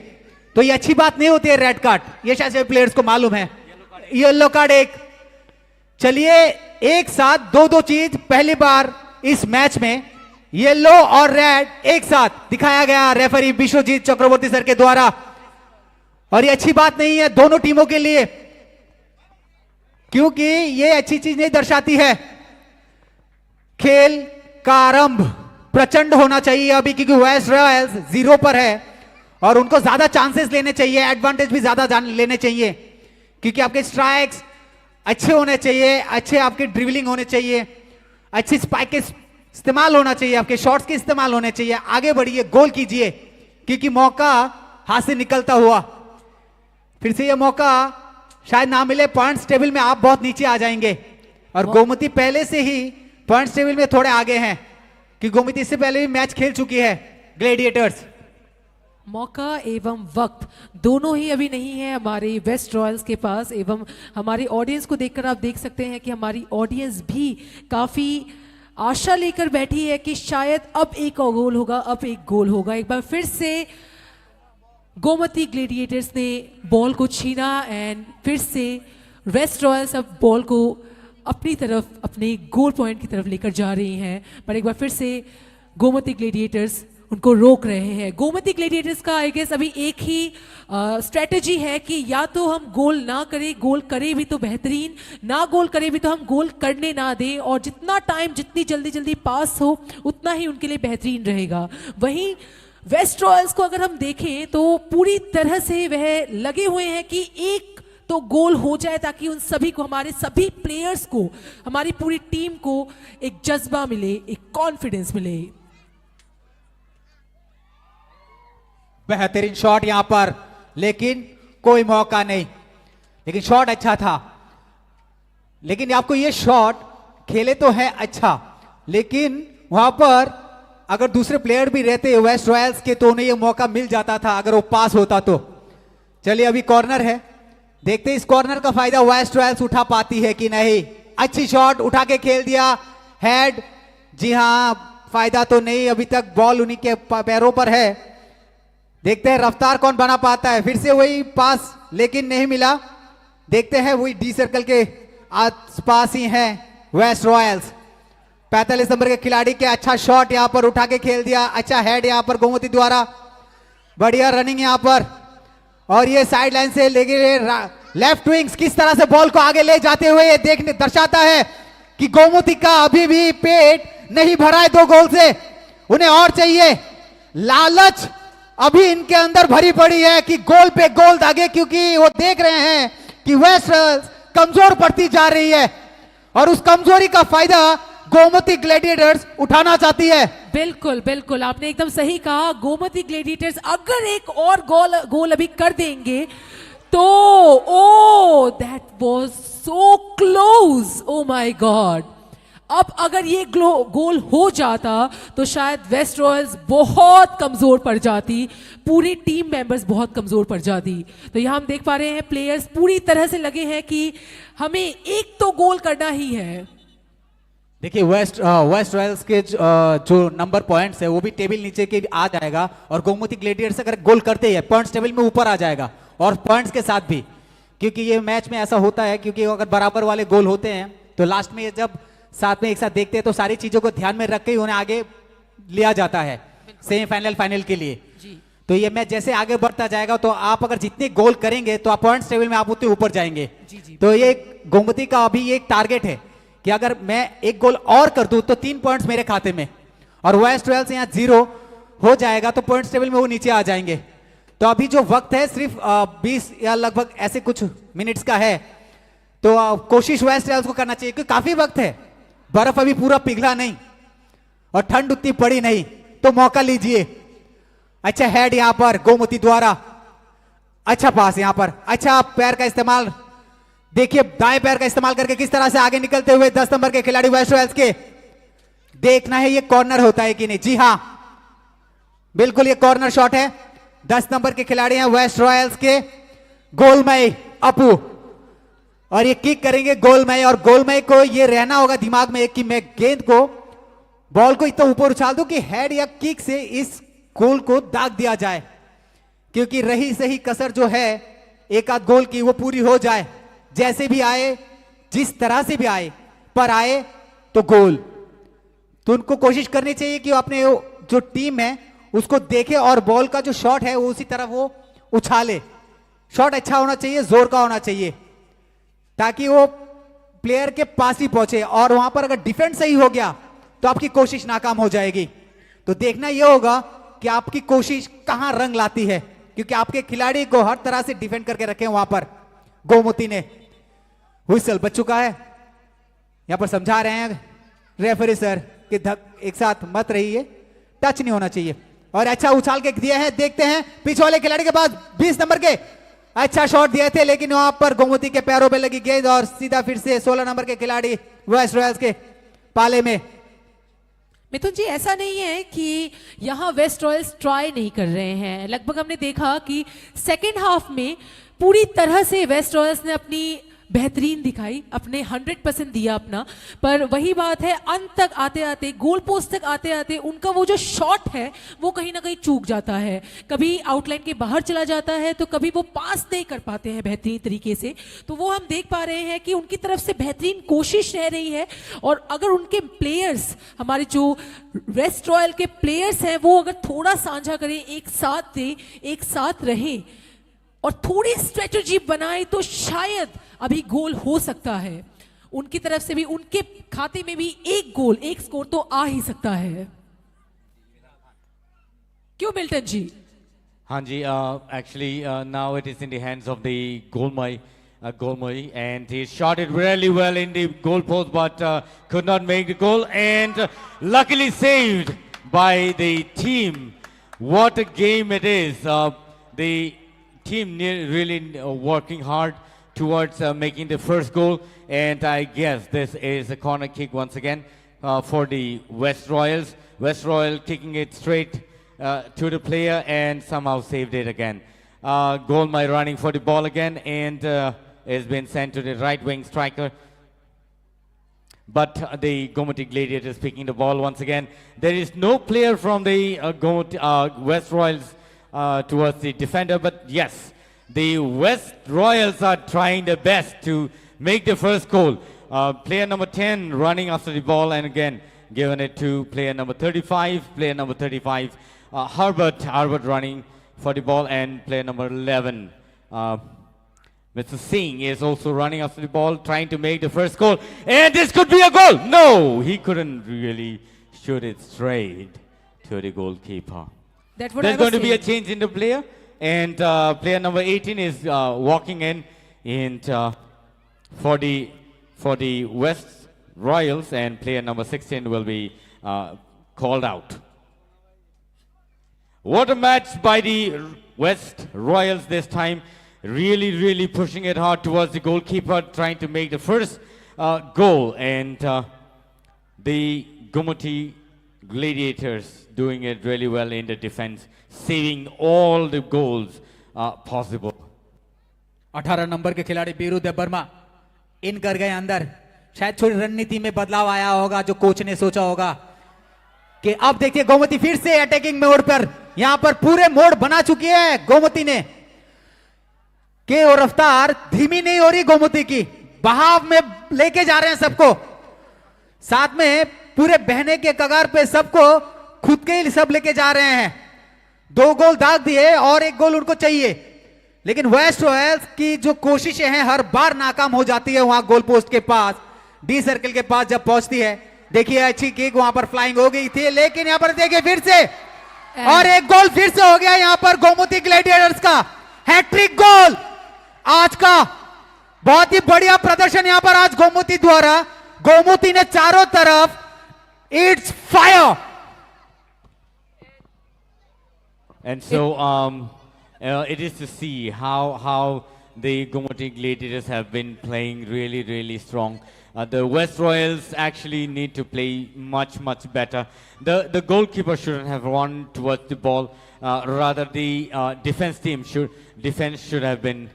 तो ये अच्छी बात नहीं होती है रेड कार्ड। ये शायद से प्लेयर्स को मालूम है। येलो कार्ड एक, चलिए एक साथ दो चीज पहली बार इस मैच में येलो और रेड एक साथ दिखाया गया रेफरी विश्वजीत चक्रवर्ती सर के द्वारा, और ये अच्छी बात नहीं है दोनों टीमों के लिए, क्योंकि ये अच्छी चीज नहीं दर्शाती है। खेल का आरंभ प्रचंड होना चाहिए अभी, क्योंकि वेस्ट रॉयल्स 0 पर है और उनको ज्यादा चांसेस लेने चाहिए, एडवांटेज भी ज्यादा लेने चाहिए, क्योंकि आपके स्ट्राइक्स अच्छे होने चाहिए, अच्छे आपके ड्रिबलिंग होने चाहिए, अच्छी स्पाइक के इस्तेमाल होना चाहिए, आपके शॉट्स के इस्तेमाल होने चाहिए। आगे बढ़िए, गोल कीजिए, क्योंकि मौका हाथ से निकलता हुआ फिर से ये मौका शायद ना मिले। पॉइंट्स टेबल में आप बहुत नीचे आ जाएंगे, और गोमती पहले से ही पॉइंट्स टेबल में थोड़े आगे हैं, कि गोमती इससे पहले भी मैच खेल चुकी है ग्लैडिएटर्स। मौका एवं वक्त दोनों ही अभी नहीं है हमारे वेस्ट रॉयल्स के पास। एवं हमारी ऑडियंस को देखकर आप देख सकते हैं कि हमारी ऑडियंस भी काफी आशा लेकर बैठी है कि शायद अब एक और गोल होगा, अब एक गोल होगा। एक बार फिर से गोमती ग्लैडिएटर्स ने बॉल को छीना एंड फिर से वेस्ट रॉयल्स अब बॉल को अपनी तरफ, अपने गोल पॉइंट की तरफ लेकर जा रही हैं, पर एक बार फिर से गोमती ग्लैडिएटर्स उनको रोक रहे हैं। गोमती ग्लैडिएटर्स का आई गेस अभी एक ही स्ट्रेटजी है कि या तो हम गोल ना करें, गोल करें भी तो बेहतरीन, ना गोल करें भी तो हम गोल करने ना दें, और जितना टाइम जितनी जल्दी पास हो उतना ही उनके लिए बेहतरीन रहेगा। वहीं वेस्ट रॉयल्स को अगर हम देखें तो पूरी तरह से वह लगे हुए हैं कि एक तो गोल हो जाए, ताकि उन सभी को, हमारे सभी प्लेयर्स को, हमारी पूरी टीम को एक जज्बा मिले, एक कॉन्फिडेंस मिले। बेहतरीन शॉट यहां पर, लेकिन कोई मौका नहीं। लेकिन शॉट अच्छा था। लेकिन आपको ये शॉट खेले तो है अच्छा, लेकिन वहां पर अगर दूसरे प्लेयर भी रहते वेस्ट रॉयल्स के तो उन्हें ये मौका मिल जाता था अगर वो पास होता तो। चलिए अभी कॉर्नर है, देखते इस कॉर्नर का फायदा वेस्ट रॉयल्स उठा पाती है कि नहीं। अच्छी शॉट उठा के खेल दिया, हेड। जी हां, फायदा तो नहीं, अभी तक बॉल उन्हीं के पैरों पर है। देखते हैं रफ्तार कौन बना पाता है। फिर से वही पास, लेकिन नहीं मिला। देखते हैं वही डी सर्कल के आसपास ही है वेस्ट रॉयल्स। 45 नंबर के खिलाड़ी के अच्छा शॉट यहां पर उठा के खेल दिया, अच्छा हेड यहां पर गोमती द्वारा, बढ़िया रनिंग यहां पर। और ये साइड लाइन से लेके लेफ्ट विंग्स किस तरह से बॉल को आगे ले जाते हुए ये देखने दर्शाता है कि गोमती का अभी भी पेट नहीं भरा है 2 गोल से, उन्हें और चाहिए। लालच अभी इनके अंदर भरी पड़ी है कि गोल पे गोल दागे, क्योंकि वो देख रहे हैं कि वेस्ट रॉयल्स कमजोर पड़ती जा रही है और उस कमजोरी का फायदा गोमती ग्लैडिएटर्स उठाना चाहती है। बिल्कुल बिल्कुल, आपने एकदम सही कहा। गोमती ग्लैडिएटर्स अगर एक और गोल अभी कर देंगे तो oh that was so close, oh my God. अब अगर ये गोल हो जाता तो शायद वेस्ट रॉयल्स बहुत कमजोर पड़ जाती, पूरी टीम मेंबर्स बहुत कमजोर पड़ जाती। तो यहां हम देख पा रहे हैं प्लेयर्स पूरी तरह से लगे हैं कि हमें एक तो गोल करना ही है। देखिए वेस्ट रॉयल्स के जो नंबर पॉइंट्स है वो भी टेबल नीचे के आ जाएगा, और गोमती ग्लैडिएटर्स अगर गोल करते हैं पॉइंट्स टेबल में ऊपर आ जाएगा, और पॉइंट्स के साथ भी। क्योंकि ये मैच में ऐसा होता है, क्योंकि अगर बराबर वाले गोल होते हैं तो लास्ट में जब साथ में एक साथ देखते हैं तो सारी चीजों को ध्यान में रख के उन्हें आगे लिया जाता है सेमीफाइनल फाइनल के लिए। तो ये मैच जैसे आगे बढ़ता जाएगा तो आप अगर जितने गोल करेंगे तो आप पॉइंट्स टेबल में आप उतने ऊपर जाएंगे। तो ये गोमती का अभी एक टारगेट है कि अगर मैं एक गोल और कर दूं तो 3 पॉइंट्स मेरे खाते में, और वेस्ट रॉयल्स यहाँ 0 हो जाएगा तो पॉइंट्स टेबल में वो नीचे आ जाएंगे। तो अभी जो वक्त है सिर्फ 20 या लगभग ऐसे कुछ मिनट्स का है, तो कोशिश वेस्ट रॉयल्स को करना चाहिए क्योंकि काफी वक्त है, बर्फ अभी पूरा पिघला नहीं और ठंड उतनी पड़ी नहीं, तो मौका लीजिए। अच्छा हेड यहां पर गोमती द्वारा, अच्छा पास यहां पर, अच्छा पैर का इस्तेमाल। देखिए दाएं पैर का इस्तेमाल करके किस तरह से आगे निकलते हुए 10 नंबर के खिलाड़ी वेस्ट रॉयल्स के। देखना है ये कॉर्नर होता है कि नहीं। जी हां बिल्कुल ये कॉर्नर शॉट है। 10 नंबर के खिलाड़ी हैं वेस्ट रॉयल्स के गोलमय अपू, और ये किक करेंगे गोलमय, और गोलमय को ये रहना होगा दिमाग में कि मैं गेंद को बॉल को इतना ऊपर उछाल दूं कि हेड या किक से इस गोल को दाग दिया जाए, क्योंकि रही सही कसर जो है एक आध गोल की वो पूरी हो जाए। जैसे भी आए, जिस तरह से भी आए, पर आए तो गोल। तो उनको कोशिश करनी चाहिए कि अपने जो टीम है उसको देखे और बॉल का जो शॉट है वो उसी तरह वो उछाले। शॉट अच्छा होना चाहिए, जोर का होना चाहिए, ताकि वो प्लेयर के पास ही पहुंचे। और वहां पर अगर डिफेंस सही हो गया तो आपकी कोशिश नाकाम हो जाएगी। तो देखना यह होगा कि आपकी कोशिश कहां रंग लाती है, क्योंकि आपके खिलाड़ी को हर तरह से डिफेंड करके रखे वहां पर गोमती ने। व्हिसल बज चुका है, यहां पर समझा रहे हैं रेफरी सर कि एक साथ मत रहिए, टच नहीं होना चाहिए। और अच्छा उछाल के दिया है, देखते हैं पीछे वाले खिलाड़ी के पास 20 नंबर के अच्छा शॉट दिए थे, लेकिन वहां पर गोमती के पैरों पे लगी गेंद और सीधा फिर से 16 नंबर के खिलाड़ी वेस्ट रॉयल्स के पाले में। मिथुन जी ऐसा नहीं है कि यहाँ वेस्ट रॉयल्स ट्राई नहीं कर रहे हैं। लगभग हमने देखा कि सेकेंड हाफ में पूरी तरह से वेस्ट रॉयल्स ने अपनी बेहतरीन दिखाई, अपने 100% दिया अपना, पर वही बात है अंत तक आते आते, गोल पोस्ट तक आते आते उनका वो जो शॉट है वो कहीं ना कहीं चूक जाता है। कभी आउटलाइन के बाहर चला जाता है तो कभी वो पास नहीं कर पाते हैं बेहतरीन तरीके से। तो वो हम देख पा रहे हैं कि उनकी तरफ से बेहतरीन कोशिश रह रही है, और अगर उनके प्लेयर्स, हमारे जो वेस्ट रॉयल के प्लेयर्स हैं, वो अगर थोड़ा साझा करें, एक साथ दें, एक साथ रहें और थोड़ी स्ट्रेटजी बनाए तो शायद अभी गोल हो सकता है। उनकी तरफ से भी, उनके खाते में भी एक गोल, एक स्कोर तो आ ही सकता है। क्यों मिल्टन जी? हाँ जी, actually now it is in the hands of the Golmay, and he shot it really well in the goal post, but could not make the goal, and luckily saved by the team What a game it is. The team really working hard towards making the first goal. And I guess this is a corner kick once again for the West Royals. West Royal kicking it straight to the player and somehow saved it again. Golmai running for the ball again and has been sent to the right wing striker. But the Gomoty Gladiators picking the ball once again. There is no player from the West Royals towards the defender, but yes, the West Royals are trying their best to make the first goal. Player number 10 running after the ball and again giving it to player number 35. Player number 35, Harbert running for the ball and player number 11. Mr. Singh is also running after the ball, trying to make the first goal. And this could be a goal. No, he couldn't really shoot it straight to the goalkeeper. That's what There's I was going to be a saying. change in the player. And player number 18 is walking in and, for the West Royals. And player number 16 will be called out. What a match by the West Royals this time. Really pushing it hard towards the goalkeeper, trying to make the first goal. And the Gomoty Gladiators doing it really well in the defense, saving all the goals possible. 18 number के खिलाड़ी बीरू देवर्मा इन कर गए अंदर। शायद थोड़ी रणनीति में बदलाव आया होगा, जो कोच ने सोचा होगा कि अब देखिए गोमती फिर से अटैकिंग मोड पर, यहां पर पूरे मोड बना चुकी है गोमती ने कि वो रफ्तार धीमी नहीं हो रही गोमती की, बहाव में लेके जा रहे हैं सबको, साथ में पूरे बहने के कगार पे सबको खुद के ही सब लेके जा रहे हैं। 2 गोल दाग दिए और 1 गोल उनको चाहिए, लेकिन वेस्ट रॉयल्स की जो कोशिशें हैं हर बार नाकाम हो जाती है। वहां गोल पोस्ट के पास, डी सर्कल के पास जब पहुंचती है, देखिए अच्छी किक वहां पर फ्लाइंग हो गई थी, लेकिन यहां पर देखिए फिर से और 1 गोल फिर से हो गया यहां पर गोमती ग्लैडिएटर्स का हैट्रिक गोल। आज का बहुत ही बढ़िया प्रदर्शन यहां पर आज गोमती द्वारा। गोमती ने चारों तरफ it's fire. And so it is to see how the Gomoty Gladiators have been playing really strong. The West Royals actually need to play much better. The goalkeeper shouldn't have run towards the ball. Rather, the defense should have been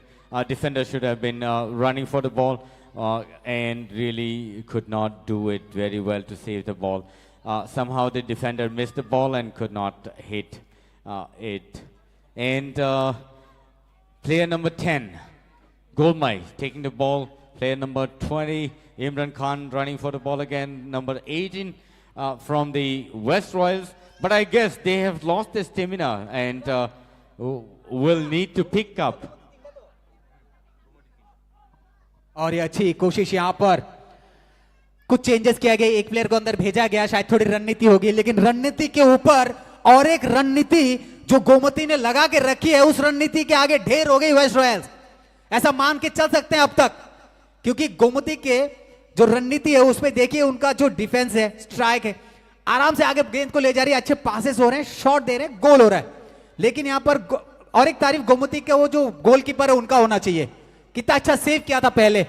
defender should have been running for the ball and really could not do it very well to save the ball. Somehow the defender missed the ball and could not hit it. And player number 10, Golmai, taking the ball. Player number 20, Imran Khan, running for the ball again. Number 18 from the West Royals. But I guess they have lost their stamina and will need to pick up. और ये अच्छी कोशिश यहां पर कुछ चेंजेस किया गया, एक प्लेयर को अंदर भेजा गया, शायद थोड़ी रणनीति होगी, लेकिन रणनीति के ऊपर और एक रणनीति जो गोमती ने लगा के रखी है, उस रणनीति के आगे ढेर हो गई वेस्ट रॉयल्स। ऐसा मान के चल सकते हैं अब तक, क्योंकि गोमती के जो रणनीति है उसमें देखिए उनका जो डिफेंस है, स्ट्राइक है, आराम से आगे गेंद को ले जा रही है, अच्छे पासेस हो रहे हैं, शॉट दे रहे हैं, गोल हो रहा है। लेकिन यहां पर और एक तारीफ गोमती के वो जो गोलकीपर है उनका होना चाहिए, कितना अच्छा सेव किया था पहले।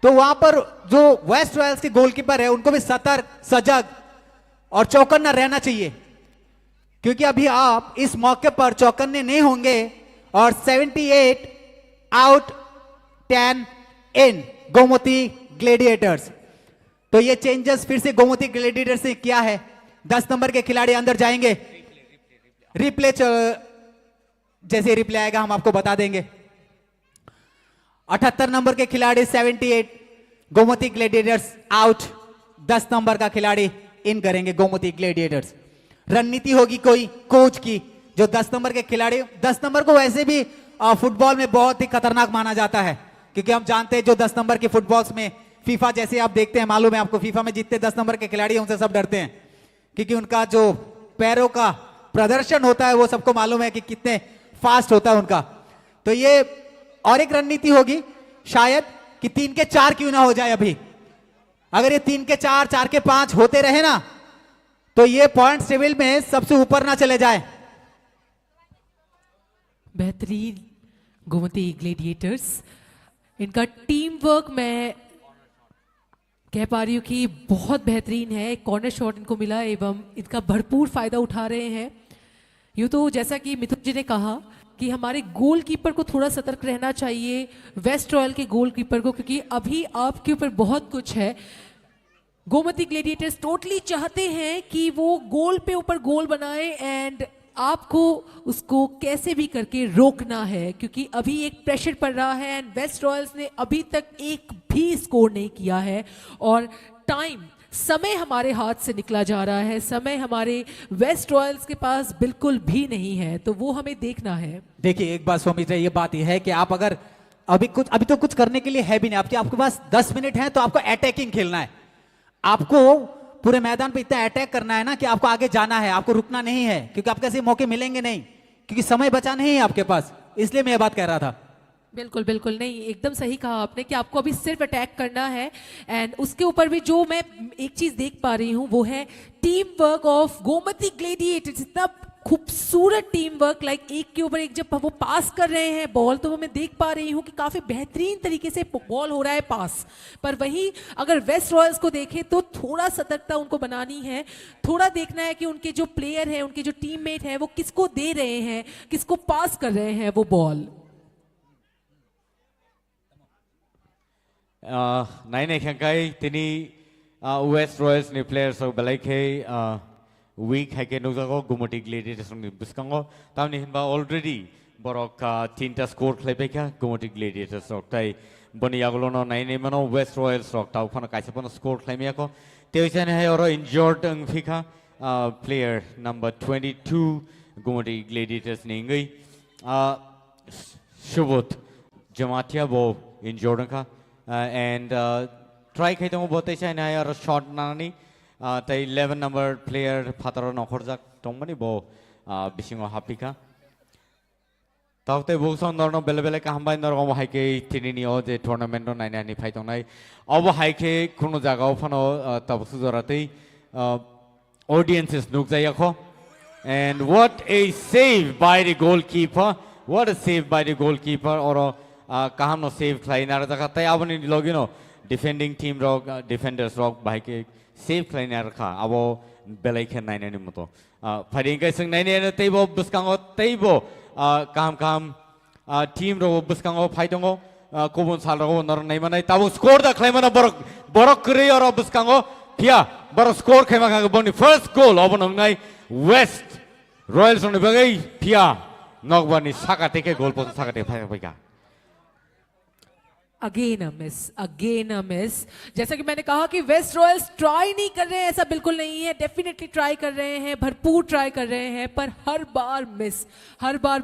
तो वहां पर जो वेस्ट रॉयल्स के गोलकीपर है उनको भी सतर्क, सजग और चौकन्ना रहना चाहिए, क्योंकि अभी आप इस मौके पर चौकन्ने नहीं होंगे और 78 आउट 10 इन गोमती ग्लैडिएटर्स। तो ये चेंजेस फिर से गोमती ग्लैडिएटर्स ने किया है। 10 नंबर के खिलाड़ी अंदर जाएंगे, रिप्ले जैसे रिप्ले आएगा हम आपको बता देंगे। 78 नंबर के खिलाड़ी 78 गोमती ग्लैडिएटर्स आउट, 10 नंबर का खिलाड़ी इन करेंगे गोमती ग्लैडिएटर्स। रणनीति होगी कोई कोच की, जो 10 नंबर के खिलाड़ी, 10 नंबर को वैसे भी फुटबॉल में बहुत ही खतरनाक माना जाता है, क्योंकि हम जानते हैं जो 10 नंबर के फुटबॉल्स में फीफा जैसे आप देखते हैं, मालूम है आपको, फीफा में जितने 10 नंबर के खिलाड़ी उनसे सब डरते हैं, क्योंकि उनका जो पैरों का प्रदर्शन होता है वो सबको मालूम है कि कितने फास्ट होता है उनका। तो ये और एक रणनीति होगी शायद कि 3 के 4 क्यों ना हो जाए। अभी अगर ये 3 के 4, 4 के 5 होते रहे ना, तो ये पॉइंट टेबल में सबसे ऊपर ना चले जाए, बेहतरीन गोमती ग्लेडिएटर्स, इनका टीम वर्क मैं कह पा रही हूँ कि बहुत बेहतरीन है। कॉर्नर शॉट इनको मिला एवं इनका भरपूर फायदा उठा रहे हैं। यूँ तो जैसा कि मिथुन जी ने कहा कि हमारे गोलकीपर को थोड़ा सतर्क रहना चाहिए, वेस्ट रॉयल के गोलकीपर को, क्योंकि अभी आपके ऊपर बहुत कुछ है। गोमती ग्लेडिएटर्स टोटली चाहते हैं कि वो गोल पे ऊपर गोल बनाए एंड आपको उसको कैसे भी करके रोकना है, क्योंकि अभी एक प्रेशर पड़ रहा है एंड वेस्ट रॉयल्स ने अभी तक एक भी स्कोर नहीं किया है और समय हमारे हाथ से निकला जा रहा है, समय हमारे वेस्ट रॉयल्स के पास बिल्कुल भी नहीं है, तो वो हमें देखना है। देखिए एक बात सौमित्र, ये बात यह है कि आप अगर अभी तो कुछ करने के लिए है भी नहीं, आपके पास 10 मिनट है तो आपको अटैकिंग खेलना है। आपको पूरे मैदान पे इतना अटैक करना है ना कि आपको आगे जाना है, आपको रुकना नहीं है, क्योंकि आपको ऐसे मौके मिलेंगे नहीं, क्योंकि समय बचा नहीं है आपके पास। इसलिए मैं ये बात कह रहा था। बिल्कुल बिल्कुल नहीं, एकदम सही कहा आपने कि आपको अभी सिर्फ अटैक करना है एंड उसके ऊपर भी जो मैं एक चीज देख पा रही हूँ वो है team work of Gomti gladiators. इतना खूबसूरत टीम वर्क, लाइक एक के ऊपर एक जब वो पास कर रहे हैं बॉल, तो मैं देख पा रही हूँ कि काफी बेहतरीन तरीके से बॉल हो रहा है पास। पर वहीं अगर वेस्ट रॉयल्स को देखें तो थोड़ा सतर्कता उनको बनानी है, थोड़ा देखना है कि उनके जो प्लेयर हैं, उनके जो टीममेट हैं, वो किसको दे रहे हैं, किसको पास कर रहे हैं वो बॉल। नाइन खेंकाई तिनी वेस्ट रॉयल्स नि प्लेयर्स ऑफ बलाइखे वीक है के नुजागो गोमती ग्लेडिएटर्स नि बिस्कांगो तामनि हिनबा ऑलरेडी बरक तीनटा स्कोर खलाइबायखा गोमती ग्लेडिएटर्स रक ताई बनि आगोलनो नाइने मनो वेस्ट रॉयल्स रक ताव फन काइसेपन स्कोर खलाइमियाको तेइसाने है और इंजर्ड अंगफिका प्लेयर नंबर 22 गोमती ग्लेडिएटर्स नि ngui शुभोत जमातिया वो इंजर्ड का and try kai tong botai sai na ar shot nani tai 11 number player phataro nokhorjak tongmani bo bisingo hapika tawte bo sondorno bele ka hambai norgom haike tinini o je tournament no naina ni phai tongnai obo haike kono jagao phano tabsu joratei audiences nukjayakho and what a save by the goalkeeper, what a save by the goalkeeper or kaham no save klainar jaka tai aboni logino defending team rock defenders rock bike save klainar kha abo belai khen naina ni moto phading kai sing naina teibo buskango teibo kaham team ro buskango phaitongo kobon salro nor nai manai tabo score da klaimana borok kre or buskango pia borok score khaima ka boni first goal obon ngai west royals on bagai pia nogbani sakate ke goal post sakate phaiga again a miss. जैसा कि मैंने कहा कि वेस्ट रॉयल्स ट्राई नहीं कर रहे हैं, ऐसा बिल्कुल नहीं है, डेफिनेटली ट्राई कर रहे हैं, भरपूर ट्राई कर रहे हैं, पर हर बार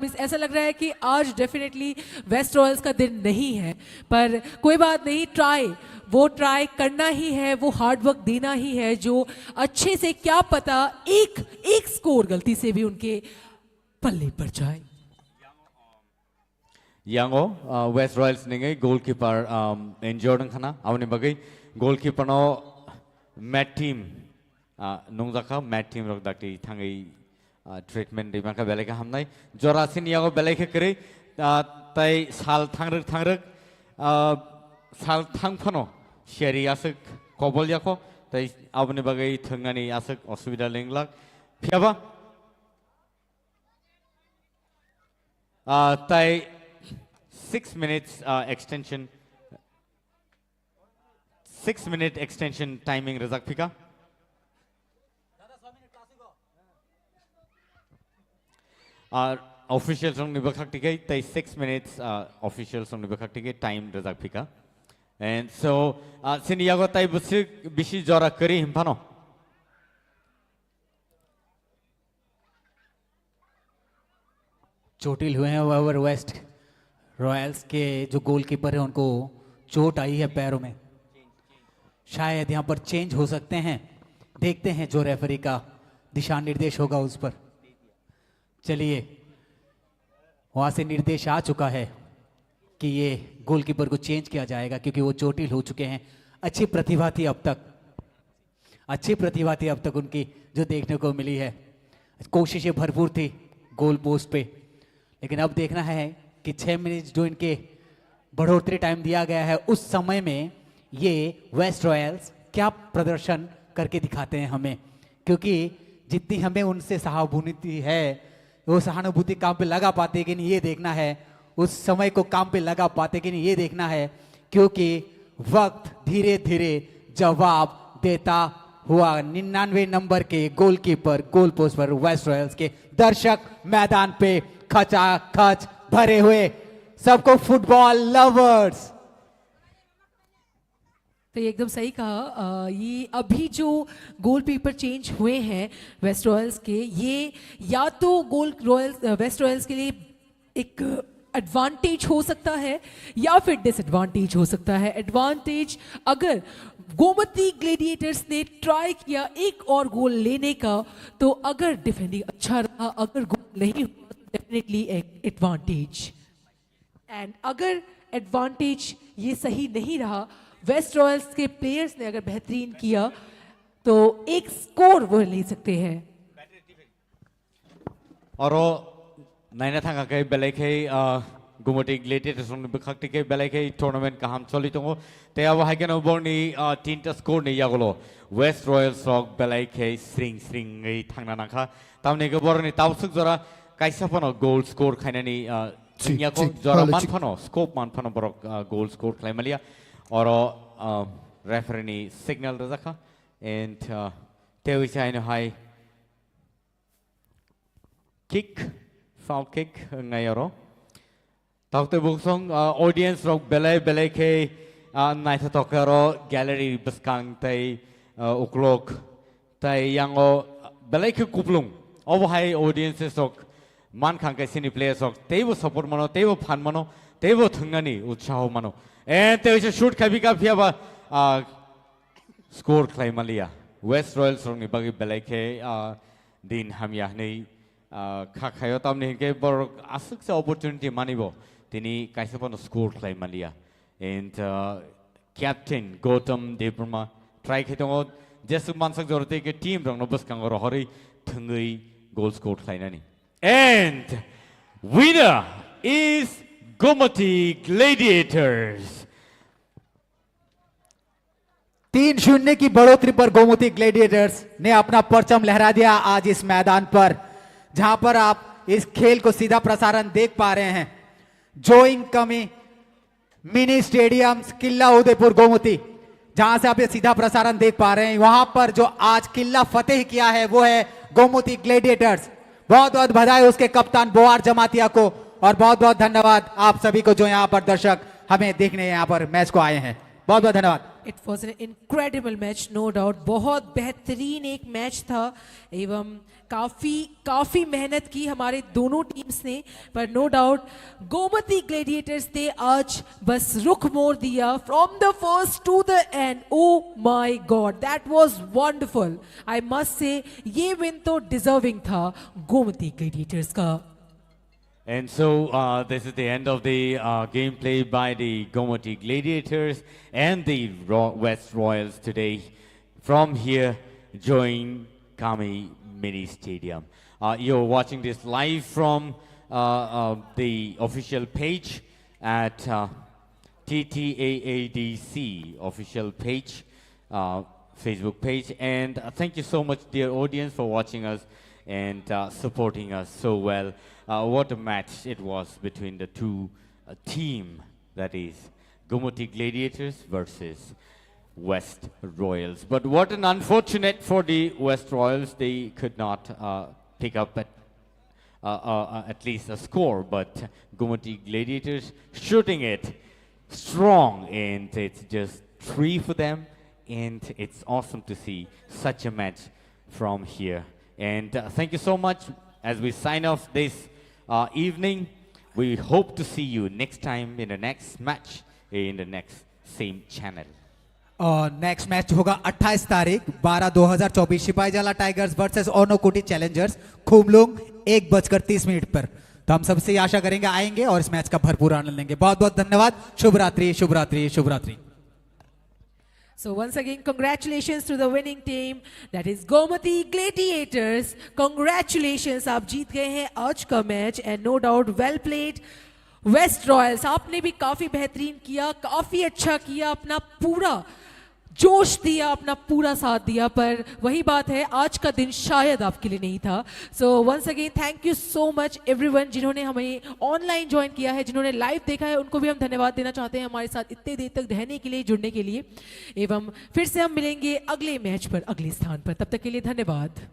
मिस। ऐसा लग रहा है कि आज डेफिनेटली वेस्ट रॉयल्स का दिन नहीं है, पर कोई बात नहीं, ट्राई करना ही है, वो हार्ड वर्क देना ही है, जो अच्छे से क्या पता एक स्कोर गलती से भी उनके पल्ले पर जाए। Yango West Royals ningai goalkeeper injured khana awni bagai goalkeeper no mat team nongjaka mat team rok dakti thangai treatment dima ka belai ka hamnai jorasin yago belai ke kre tai sal thangrek sal thangphano sheri asuk kobol yako tai awni bagai thangani asuk osubida lenglak phiaba tai 6 minutes extension 6-minute extension timing Razak Phika officials on Nibakak Tikai tai 6 minutes officials on Nibakak Tikai time Razak Phika and so Siniago tai bishi jora kari himpano चोटिल हुए हैं ओवर वेस्ट रॉयल्स के जो गोलकीपर है उनको चोट आई है पैरों में, शायद यहाँ पर चेंज हो सकते हैं, देखते हैं जो रेफरी का दिशा निर्देश होगा उस पर। चलिए वहां से निर्देश आ चुका है कि ये गोलकीपर को चेंज किया जाएगा क्योंकि वो चोटिल हो चुके हैं। अच्छी प्रतिभा थी अब तक उनकी जो देखने को मिली है, कोशिशें भरपूर थी गोल पोस्ट पे, लेकिन अब देखना है कि 6 मिनट जो इनके बढ़ोतरी टाइम दिया गया है उस समय में ये वेस्ट रॉयल्स क्या प्रदर्शन करके दिखाते हैं हमें, क्योंकि जितनी हमें उनसे सहानुभूति है वो सहानुभूति काम पे लगा पाते कि नहीं ये देखना है, उस समय को काम पे लगा पाते कि नहीं ये देखना है, क्योंकि वक्त धीरे धीरे जवाब देता हुआ 99 नंबर के गोलकीपर गोल पोस्ट पर वेस्ट रॉयल्स के दर्शक मैदान पे खचाखच भरे हुए, सबको फुटबॉल लवर्स। तो ये एकदम सही कहा। ये अभी जो गोल कीपर चेंज हुए हैं वेस्ट रॉयल्स के, ये या तो वेस्ट रॉयल्स के लिए एक एडवांटेज हो सकता है या फिर डिसएडवांटेज हो सकता है। एडवांटेज, अगर गोमती ग्लेडिएटर्स ने ट्राई किया एक और गोल लेने का, तो अगर डिफेंडिंग अच्छा रहा, अगर गोल नहीं हुआ तो डेफिनेटली एक एडवांटेज। एंड अगर एडवांटेज ये सही नहीं रहा, वेस्ट रॉयल्स के प्लेयर्स ने अगर बेहतरीन किया, तो एक स्कोर वो ले सकते हैं। और नायना थांगा के बेलेखे गुमटी ग्लेडिएटर्स ने बखक्ति के बेलेखे टूर्नामेंट काम चली तो ते अब हाइगन बोर्नी तीनटा स्कोर ने यागलो वेस्ट रॉयल्स रॉक बेलेखे स्रिंग थांगना नाखा तामने के बोर्नी तावसुक जरा कैसा पनो गोल स्कोर खाइनानी चिंया को जरा मान पनो स्कोप मान पनो बरो गोल स्कोर खाइ मलिया और रेफरी सिग्नल रखा एंड ते विचार no high kick foul kick ngay aro tawte buksong audience rok belai ke nai tha tokaro gallery baskang tai uklok tai yango belai ke kuplung obo hai audiences rok man khang ke sini players rok teibo support mano teibo phan mano teibo thungani utsaho mano and te is shoot khabi ka phia ba score claim malia west royals rok ni bagi belai ke din hamya nei खाखायो तामने के बर आसुक से opportunity मानिबो तिनी कैसे पनो स्कोर क्लाइम मालिया and captain Gautam Debbarma try खेतों जेसुक मानसक जरूरत के टीम रंग बस कंगरो हरी थंगई गोल स्कोर क्लाइनानी and winner is Gomati Gladiators. 3-0 की बढ़ोतरी पर गोमती ग्लेडिएटर्स ने अपना परचम लहरा दिया आज इस मैदान पर, जहां पर आप इस खेल को सीधा प्रसारण देख पा रहे हैं। जोइंग कमी मिनी स्टेडियम किला उदयपुर गोमती, जहां से आप ये सीधा प्रसारण देख पा रहे हैं, वहां पर जो आज किला फतेह किया है वो है गोमती ग्लेडिएटर्स। बहुत बहुत बधाई उसके कप्तान बोआर जमातिया को, और बहुत बहुत धन्यवाद आप सभी को जो यहाँ पर दर्शक हमें देखने यहाँ पर मैच को आए हैं। बहुत बहुत धन्यवाद। It was an incredible match, no doubt. बहुत बेहतरीन एक मैच था एवं काफी मेहनत की हमारे दोनों टीम्स ने, पर नो डाउट गोमती ग्लेडिएटर्स ने आज बस रुख मोड़ दिया from the first to the end. Oh my god, that was wonderful. I must say ये विन तो डिजर्विंग था गोमती ग्लेडिएटर्स का। And so this is the end of the gameplay by the Gomati Gladiators and the West Royals today. From here, join Kami Mini Stadium. You're watching this live from the official page at TTAADC official page, Facebook page. And thank you so much, dear audience, for watching us and supporting us so well. What a match it was between the two team, that is Gomati Gladiators versus West Royals. But what an unfortunate for the West Royals, they could not pick up at least a score, but Gomati Gladiators shooting it strong, and it's just 3 for them, and it's awesome to see such a match from here. And thank you so much. As we sign off this evening, we hope to see you next time in the next match in the next same channel. और नेक्स्ट मैच होगा 28 तारीख 12/2024 Sipahijala tigers versus ओनोकुटी Challengers Khumlung 1:30 पर। तो हम सबसे आशा करेंगे आएंगे और इस मैच का भरपूर आनंद लेंगे। बहुत बहुत धन्यवाद। शुभ रात्रि, शुभ रात्रि, शुभ रात्रि। So once again, congratulations to the winning team, that is Gomati Gladiators. Congratulations, आप जीत गए हैं आज का match and no doubt well played. West Royals, आपने भी काफी बेहतरीन किया, काफी अच्छा किया, अपना पूरा जोश दिया, अपना पूरा साथ दिया, पर वही बात है आज का दिन शायद आपके लिए नहीं था. So once again thank you so much everyone जिन्होंने हमें ऑनलाइन ज्वाइन किया है, जिन्होंने लाइव देखा है, उनको भी हम धन्यवाद देना चाहते हैं हमारे साथ इतने देर तक रहने के लिए, जुड़ने के लिए. एवं फिर से हम मिलेंगे अगले मैच पर, अगले स्थान पर. तब तक के लिए धन्यवाद.